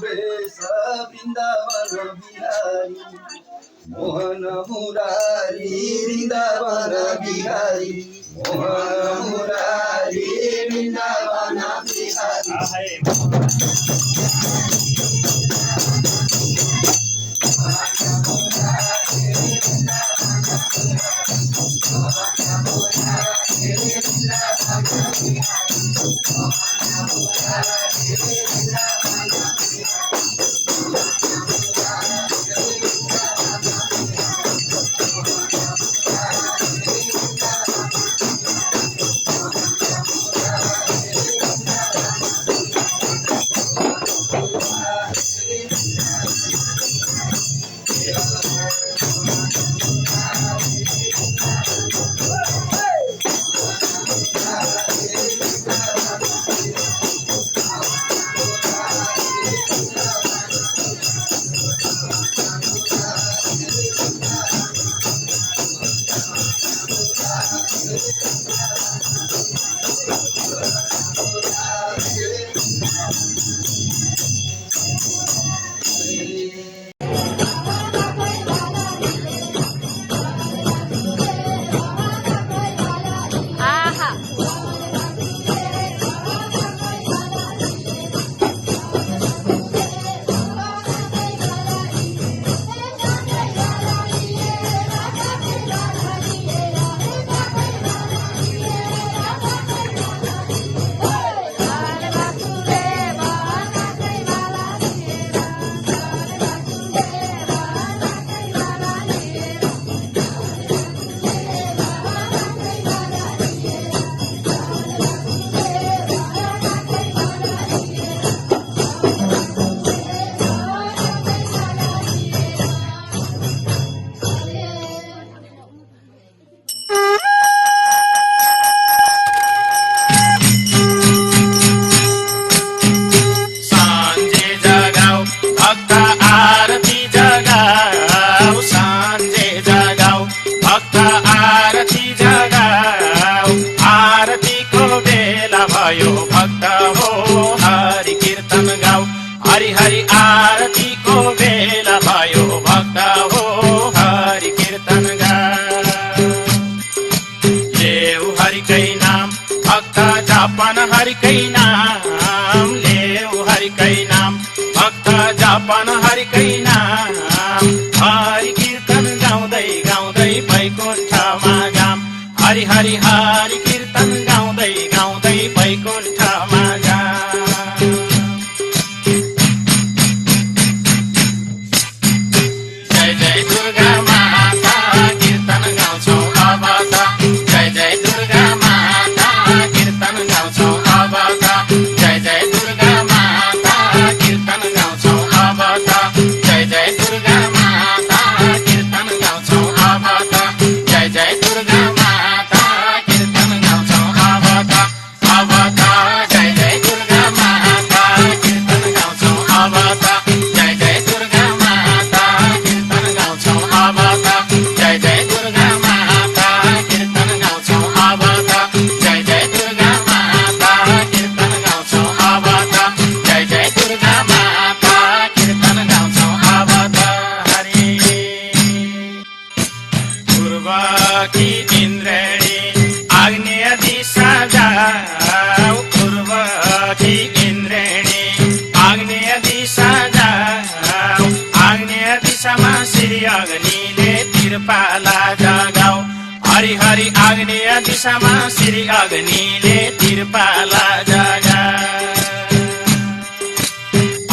बेस वृन्दावन बिहारी मोहन मुरारी वृन्दावन बिहारी मोहन मुरारी वृन्दावन बिहारी हरि हरि आरती को बेला भयो भक्त हो हरि कीर्तन लेऊ हरिकै नाम भक्त जापन हरिकै नाम लेऊ हरिकै नाम भक्त जापन हरिकै नाम हरि कीर्तन गाउँदै गाउँदै वैकुण्ठमा गाम हरि हरि हरि कीर्तन गाउँदै गाउँदै वैकुण्ठमा अग्निले तिरपाला जगाऊ हरि हरि आग्नेय दिशामा श्री अग्निले तिरपाला जगाऊ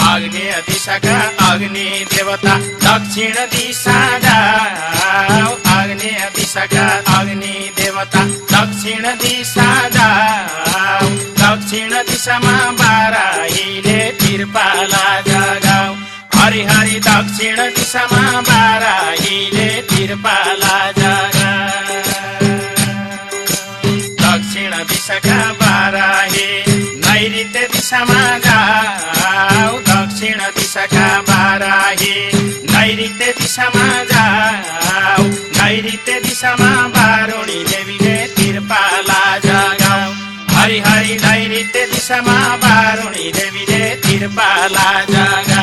आग्नेय दिशाका अग्नि देवता दक्षिण दिशा जाऊ आग्नेय दिशाका अग्नि देवता दक्षिण दिशा जाऊ दक्षिण दिशामा बाराहीले तिरपाला जगाऊ हरि हरि दक्षिण दिशामा बाराहीले तिरपाला जगाऊ दक्षिण दिशाका बाराही नैऋत्य दिशामा जाऊ दक्षिण दिशाका बाराही नैऋत्य दिशामा जाऊ नैऋत्य दिशामा बारुणी देवीले तिरपाला जगाऊ हरि हरि नैऋत्य दिशामा बारुणी देवीले तिरपाला जगाऊ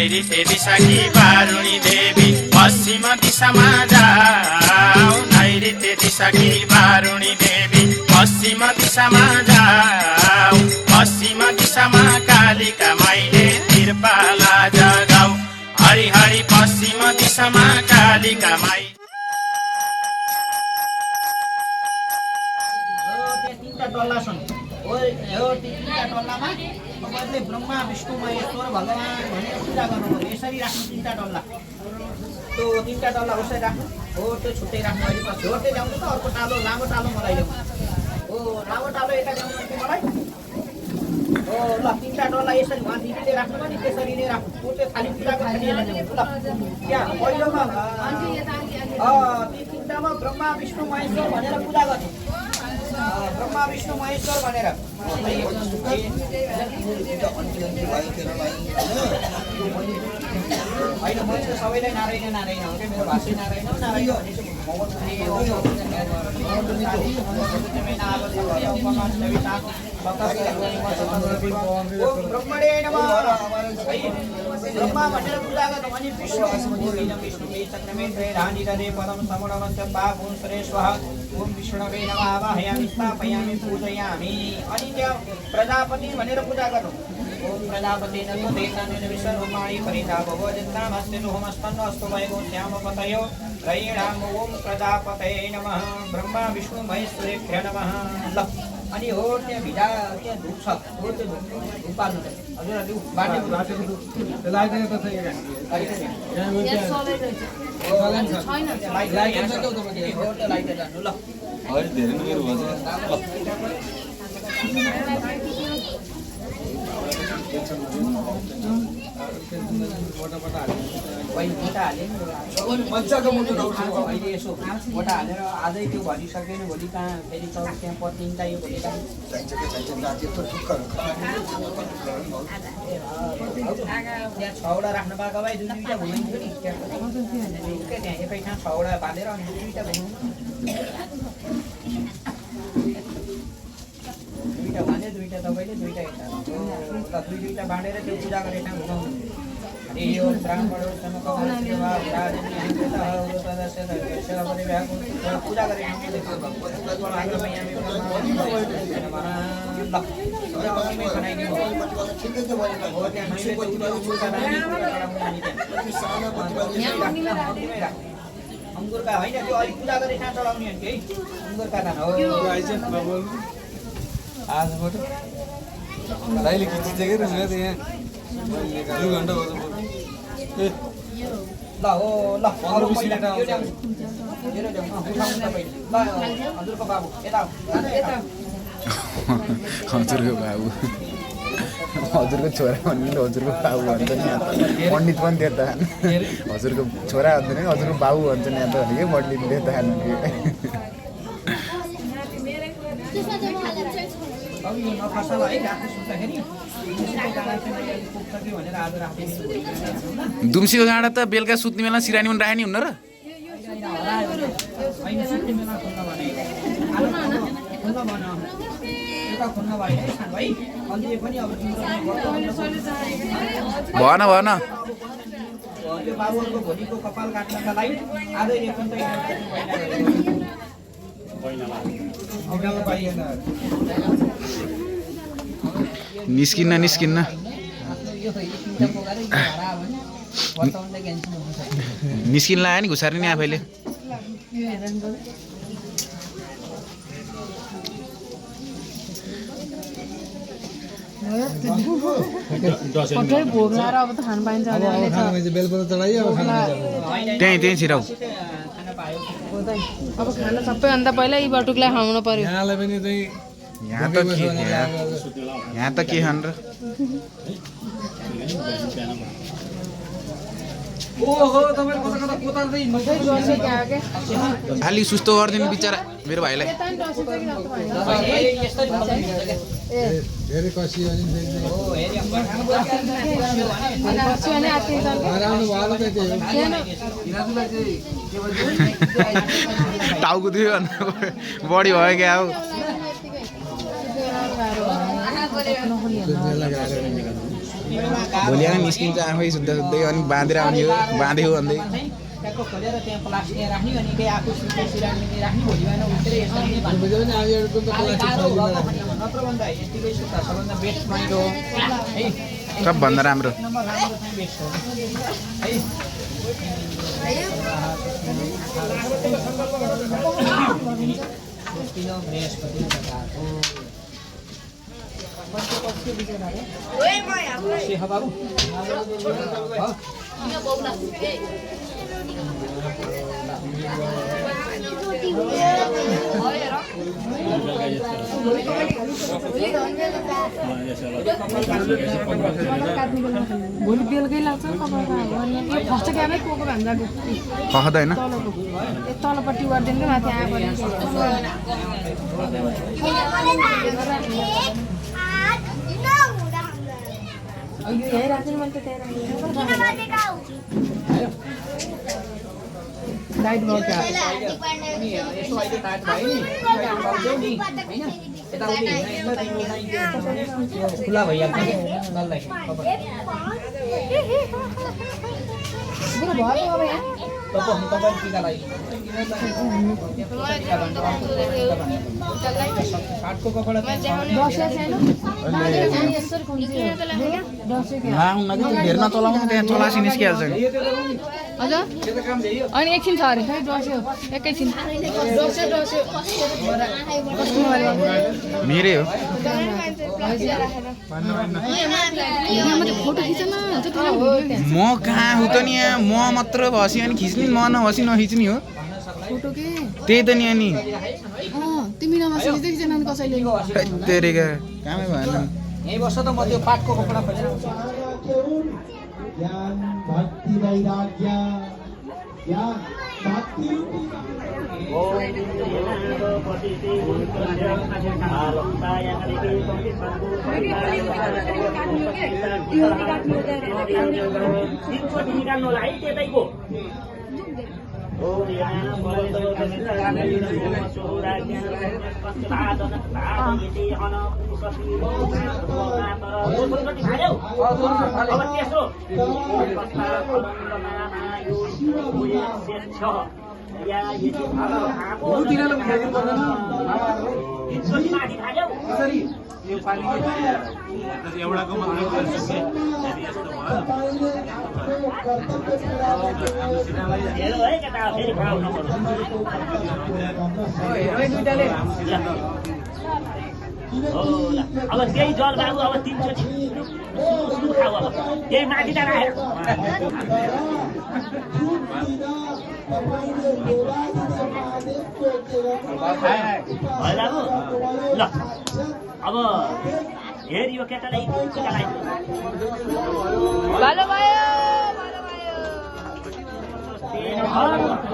नैऋत्य दिशा कि वारुणी देवी पश्चिम दिशामा जाऊ नैऋत्य दिशा कि वारुणी देवी पश्चिम दिशामा जाऊ पश्चिम दिशामा कालिका माईले तिरपाला जगाऊ हरि हरि पश्चिम दिशामा कालिका माई तीनटा टल्ला छन् हो तीनटा टल्लामा तपाईँले ब्रह्मा विष्णु महेश्वर भगवान भनेर पूजा गर्नुपर्छ यसरी राख्नु तीनटा टल्ला त्यो तीनटा टल्ला उसरी राख्नु हो त्यो छुट्टै राख्नु अहिले पछि झोर्दै ल्याउनु त अर्को टालो लामो टालो मलाई ल्याउनु हो लामो टालो यता ल्याउनु कि मलाई हो ल तीनटा टल्ला यसरी उहाँ दिदीले राख्नु पनि त्यसरी नै राख्नु त्यो चाहिँ खालि पूजा गर्ने ल त्यहाँ पहिलोमा ती तीनटामा ब्रह्मा विष्णु महेश्वर भनेर पूजा गर्नु ब्रह्मा विष्णु महेश्वर भनेर होइन मैले सबैलाई नारायण नारायण हो क्या मेरो भाषै नारायण ब्रह्मा भनेर पूजा गर्नु अनि विष्णु चक्रमे रानी पदम समणमस्य पापुं सुरेश्वः ओम विष्णवे नमः आवाहयामि स्थापयामि पूजयामि अनि त्यहाँ प्रजापति भनेर पूजा गर्नु ओम प्रजापति नमो देवतानि विश्वरूपाणि परिता भवजन्तामस्ति लोहमस्तन्नस्तु वैगो श्यामपतयो रयिणाम ओम प्रजापतये नमः ब्रह्मा विष्णु महेश्वरेभ्य नमः ल अनि हो त्यहाँ भिडा त्यहाँ धुप छ हो त्यो धुप पाल्नु हजुर बाटे लाइट त लाइट जान्नु ल धेरै मेरो भन्छ अहिले यसो मोटा हालेर आजै त्यो भनिसक्यो नि भोलि कहाँ फेरि त्यहाँ पत्रिका यो भोलि कहाँ त्यहाँ 6 वटा राख्नु पाएको भए 2-2टा घुमाइन्थ्यो नि त्यहाँ एकै ठाउँ 6 वटा बाँधेर अनि 2-2टा घुमाउनु दुईटा भने दुईटा तपाईँले दुईटा यता ल 2-2टा बाँडेर त्यो पूजा गरेर ठाउँ घुमाउनु हरि ओम ब्राह्मणो पूजा गरेर अङ्गुरका होइन त्यो अलिक पूजा गरेर कहाँ चढाउने हो कि है अङ्गुरका धान हो आजबाट लाइले खिचिसकेर यहाँ 2 घण्टा भयो ल हो ल हजुरको बाबु यता हजुरको बाबु हजुरको छोरा भन्ने हजुरको बाबु भन्छ नि यहाँ पण्डित पनि त्यता हजुरको छोरा भन्दैन हजुरको बाबु भन्छ नि यहाँ त भने कि पण्डित त्यता दुम्सीको गाडा त बेलुका सुत्ने बेला सिरानी पनि राख्ने हुन्न र भन भन निस्किन्न निस्किन्न निस्किन लाग्यो नि घुसार्ने नि आफैले त्यहीँ छिराउ अब खाना सबैभन्दा पहिला यी बटुकलाई खुवाउनु पर्यो यहाँ त के खान र अलि सुस्तो गरिदिनु बिचरा मेरो भाइलाई टाउको दियो बढी भयो क्या हौ भोलि आएर निस्किन्छ आफै सुत्दा सुत्दै अनि बाँधेर आउने हो बाँध्यो भन्दै ट्याक्क खोलेर त्यहाँ प्लास्टिक राख्ने अनि त्यही आफू सुत्दै सिरानी राख्ने भोलि बिहान उठेर यसरी नत्र भन्दा यतिकै सुत्दा सबभन्दा बेस्ट माइन्ड हो है सबभन्दा राम्रो नम्बर राम्रो चाहिँ बेस्ट हो है बृहस्पति बाबु भोलि बेलुकै लाग्छ फर्स्ट क्याबै कोको भन्दाको खख्दैन तलपट्टि गरिदिनु माथि आएको यही राख्नु मैले त डाइट भयो क्या यसो अहिले टाइट भयो नि होइन यताउति खुला भइहाल्छ डल्लै तपाईँ टिका लागि काठको कपडा धेर नचलाउनु त्यहाँ चलासी निस्किहाल्छ अनि एकछिन छ अरे दसैँ हो एकैछिन मेरै हो फोटो खिच न म कहाँ हो त नि यहाँ म मात्र भसी अनि खिच्ने म नभसी नखिच्ने हो फोटो के त्यही त नि अनि तिमी नमासी खिचेन अनि कसैले तेरेका कामै भएन यही वर्ष त म त्यो पाटको कपडा खोलेर ज्ञान भक्ति वैराग्य ज्ञान भक्ति अब त्यही जल बाबु अब 300 खाऊ अब त्यही माथि राखेर बाबु ल अब हेर यो केटालाई भालो भयो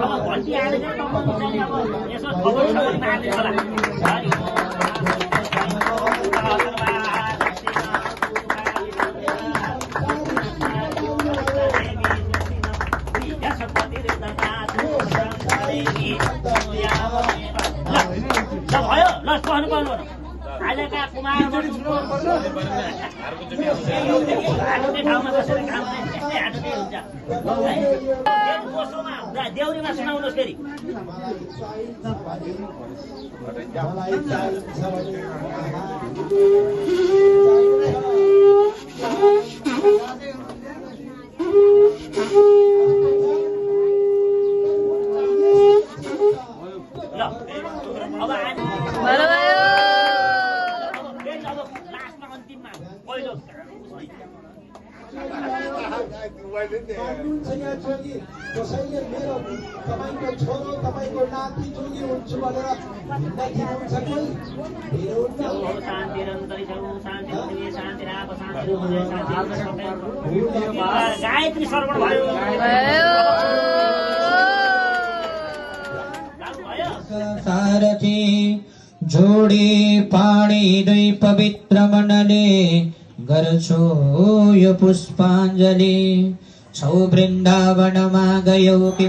अब घन्टी आएर यसो खबर सबै मार्ने होला भयो ल कहनु पर्नु आजका कुमार ठाउँमा बसेर काम यस्तै हुन्छ देउरीमा सुनाउनुहोस् फेरि अब लास्टमा अन्तिममा पहिलो कसैले मेरो तपाईँको छोरो तपाईँको नाति जोगी हुन्छु भनेर गायत्री सर्वण भयो सारथी जोडी पाणी दुई पवित्र मनले गर्छु यो पुष्पाञ्जली छौ वृन्दावनमा गयौ कि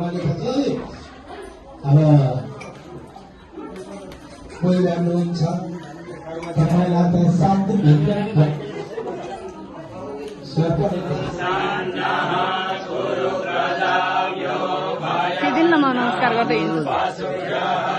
भनेपछि अब कोही राम्रोहुन्छ तपाईँलाई त शान्ति भित्र नमस्कार गर्दै हिँड्नु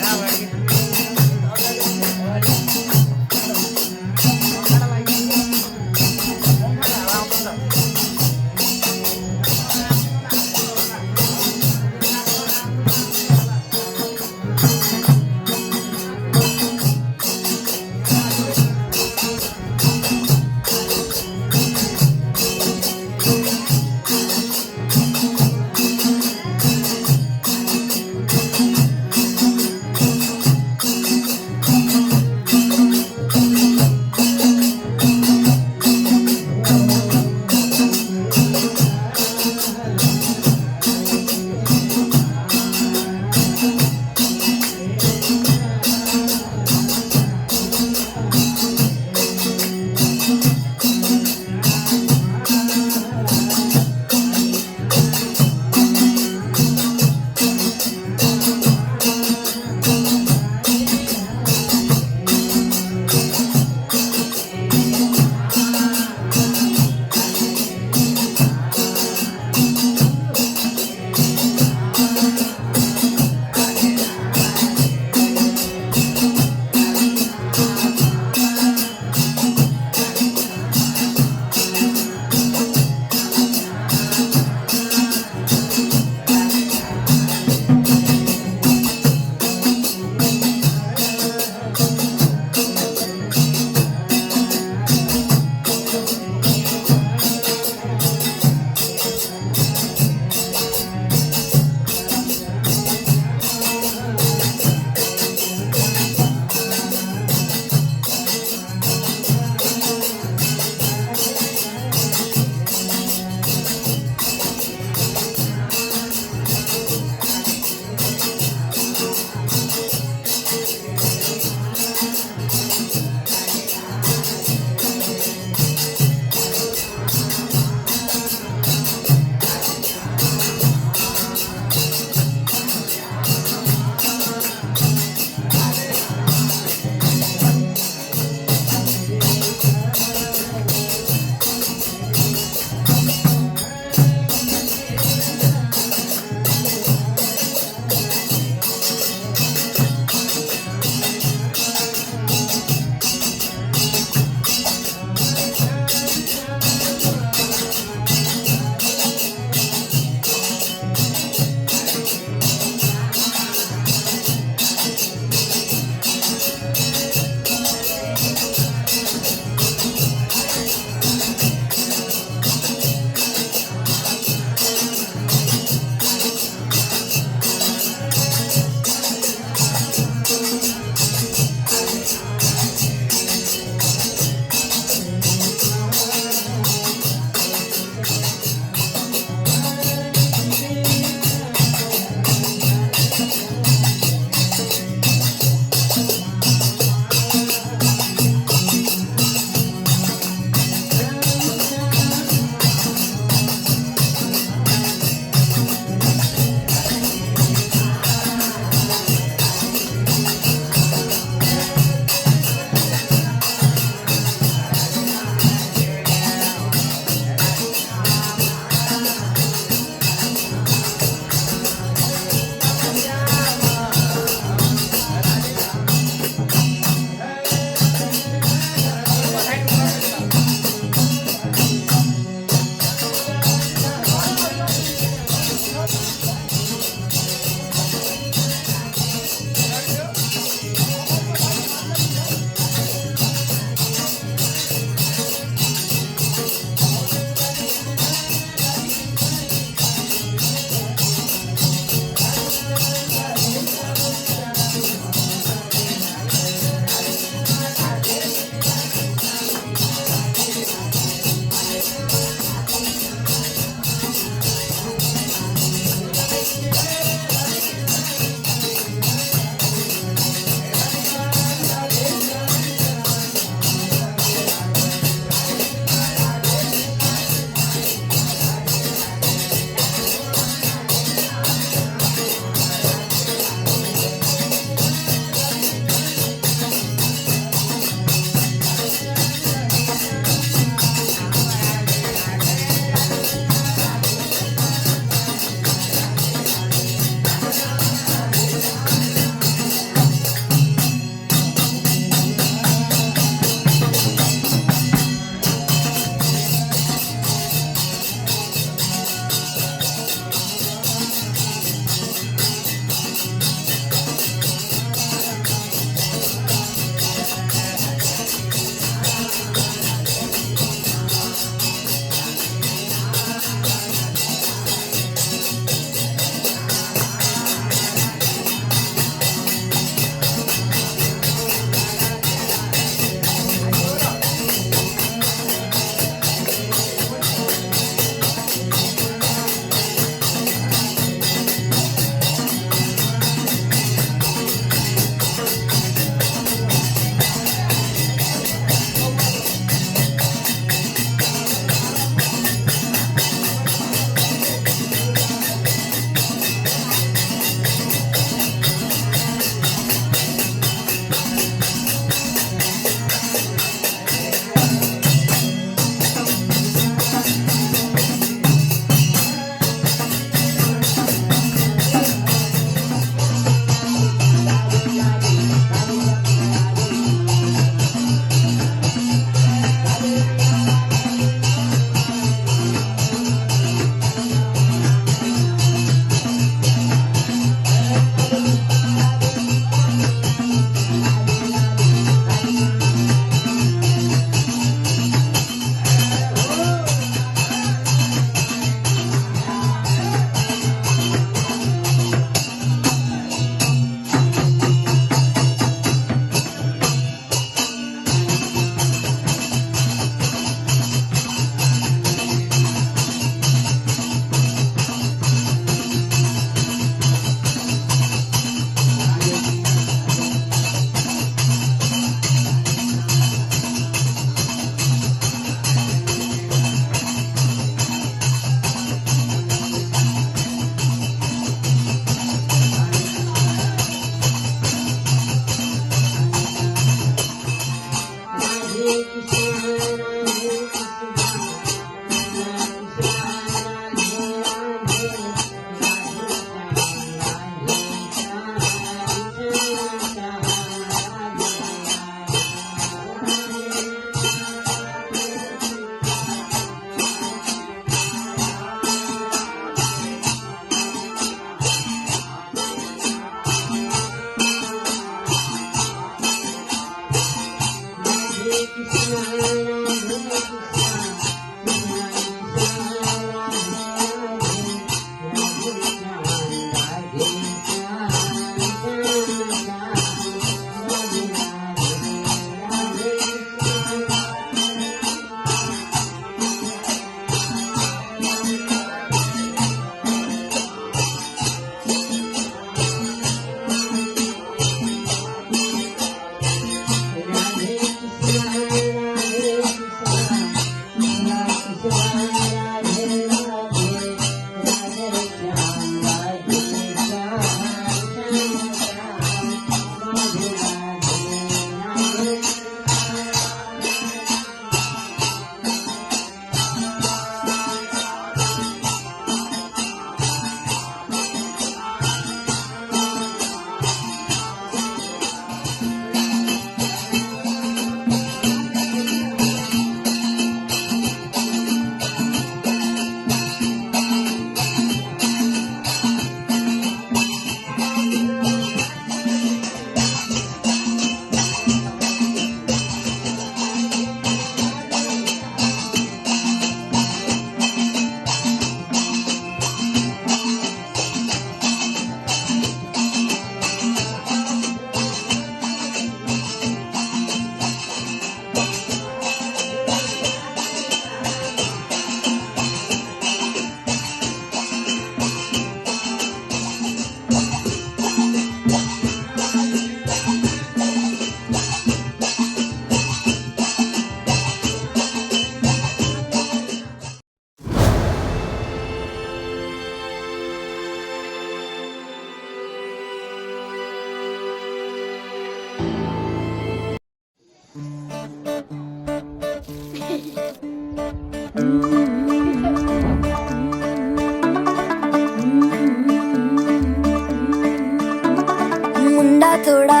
मुंडा थोड़ा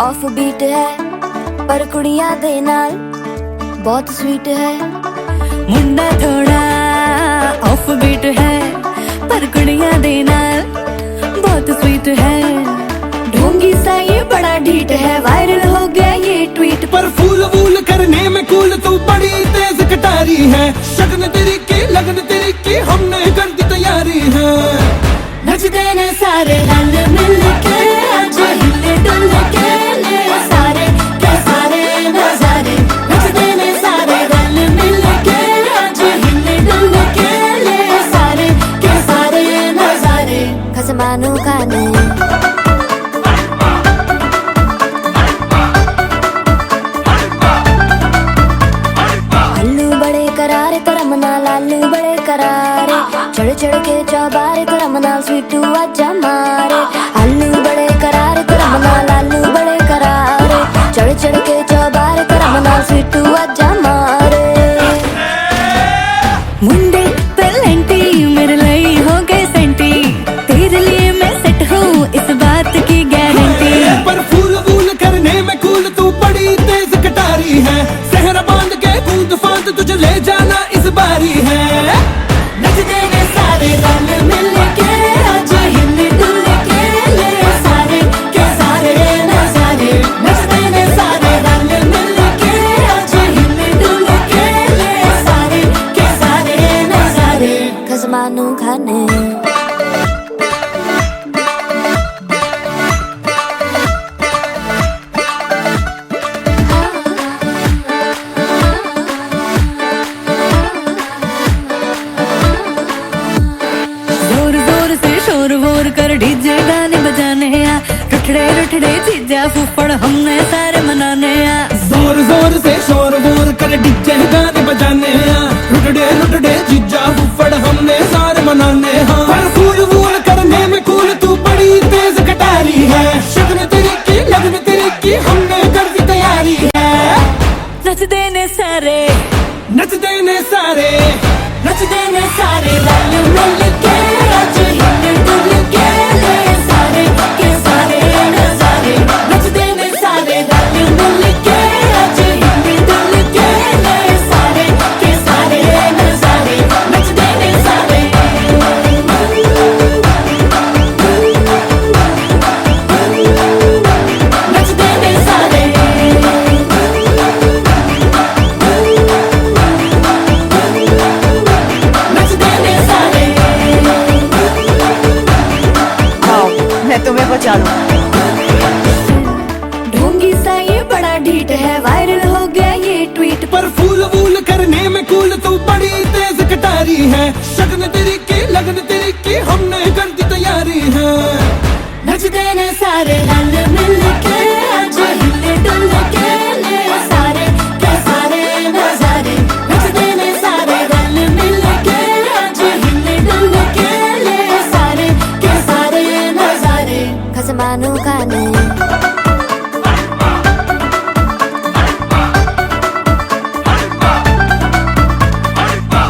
ऑफ बीट है पर कुड़ियां दे नाल बहुत स्वीट है। मुंडा थोड़ा ऑफ बीट है पर कुड़ियां दे नाल बहुत स्वीट है। ढोंगी सा ये बड़ा ढीठ है, वायरल हो गया ये ट्वीट पर फूल वूल करने में कूल तू बड़ी तेज कटारी है। शगन तेरी की लगन तेरी की हमने कर दी तैयारी है। नचते ने सारे रंग मिल के आज हिले डुल के ले सारे के सारे नजारे। नचते ने सारे रंग मिल के आज हिले डुल के ले सारे के सारे नजारे। खसमानू खाने आलू बड़े करारे तेरा मना लालू बड़े करारे। चढ़ चढ़ के चौबारे तेरा मना स्वीटू आजा मारे। आलू बड़े करारे तेरा मना लालू बड़े करारे। चढ़ चढ़ के चौबारे तेरा मना स्वीटू आजा मारे। मुंडे पेलेंटी मेरे लिए हो गए सेंटी, तेरे लिए मैं सेट हूँ इस बात की गारंटी। पर फूल वूल करने में कूल तू बड़ी तेज कटारी है। सहरा बांध के कूद फांद तुझे ले जाना इस बारी है। नचते ने सारे रंग मिल के आज हिले डुल के ले सारे के सारे नजारे। नचते ने सारे रंग मिल के आज हिले डुल के ले सारे के सारे नजारे। खसमानू खाने शोर वोर कर डीजे गाने बजाने आ। रुठड़े रुठड़े चीजा फुफड़ हमने सारे मनाने आ। जोर जोर से शोर वोर कर डीजे गाने बजाने हैं। रुटड़े रुटड़े जीजा फुफड़ हमने सारे मनाने हैं। पर फूल वूल करने में कूल तू बड़ी तेज कटारी है। शगन तेरी की लगन तेरी की हमने कर दी तैयारी है। नचते ने सारे नचते ने सारे नचते ने सारे रंग मिल के आज हिले डुल के ले सारे के सारे नजारे। नचते ने सारे रंग मिल के आज हिले डुल के ले सारे के सारे नजारे। नचते ने सारे नचते ने सारे बड़ा ढीठ है, वायरल हो गया ये ट्वीट। पर फूल वूल करने में कूल तू बड़ी तेज कटारी है, शगन तेरी की लगन तेरी की हमने कर दी तैयारी है। नचते ने सारे रल मिल के, आज हिले डुल के ले सारे के सारे नजारे। नचते ने सारे रल मिल के, आज हिले डुल के ले सारे के सारे नजारे। खसमानू खाने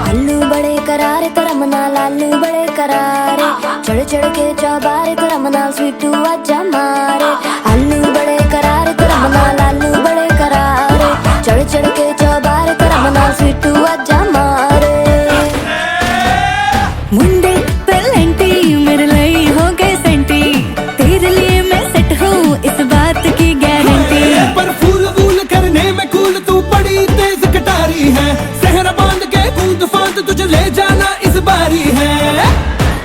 आलू बड़े करारे तो रमना लालू बड़े करारे, चढ़ चढ़ के चौबारे तो रमना स्वीटू आजा मारे। आलू बड़े करारे तो रमना लालू बड़े करारे, चढ़ चढ़ के चौबारे तो रमना स्वीटू आजा मारे। मुंडे पेलेंटी मेरे लिए हो गए सेंटी, तेरे लिए मैं सेट हूँ इस बात की गारंटी। पर फूल वूल करने में कूल तू बड़ी तेज कटारी है, सहरा बांध के कूद फांद तुझे ले जाना इस बारी है।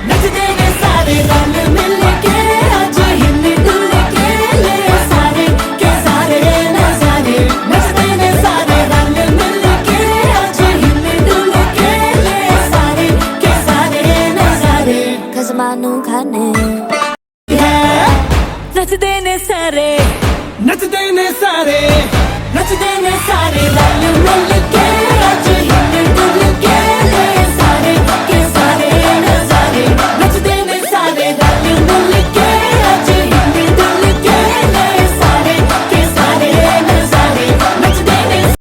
नचते ने सारे रल मिल के, आज हिले डुल के ले सारे के सारे नजारे। नचते ने सारे रल मिल के, आज हिले डुल के ले सारे के सारे नजारे। खसमानू खाने नचते ने सारे, नचते ने सारे, नचते ने सारे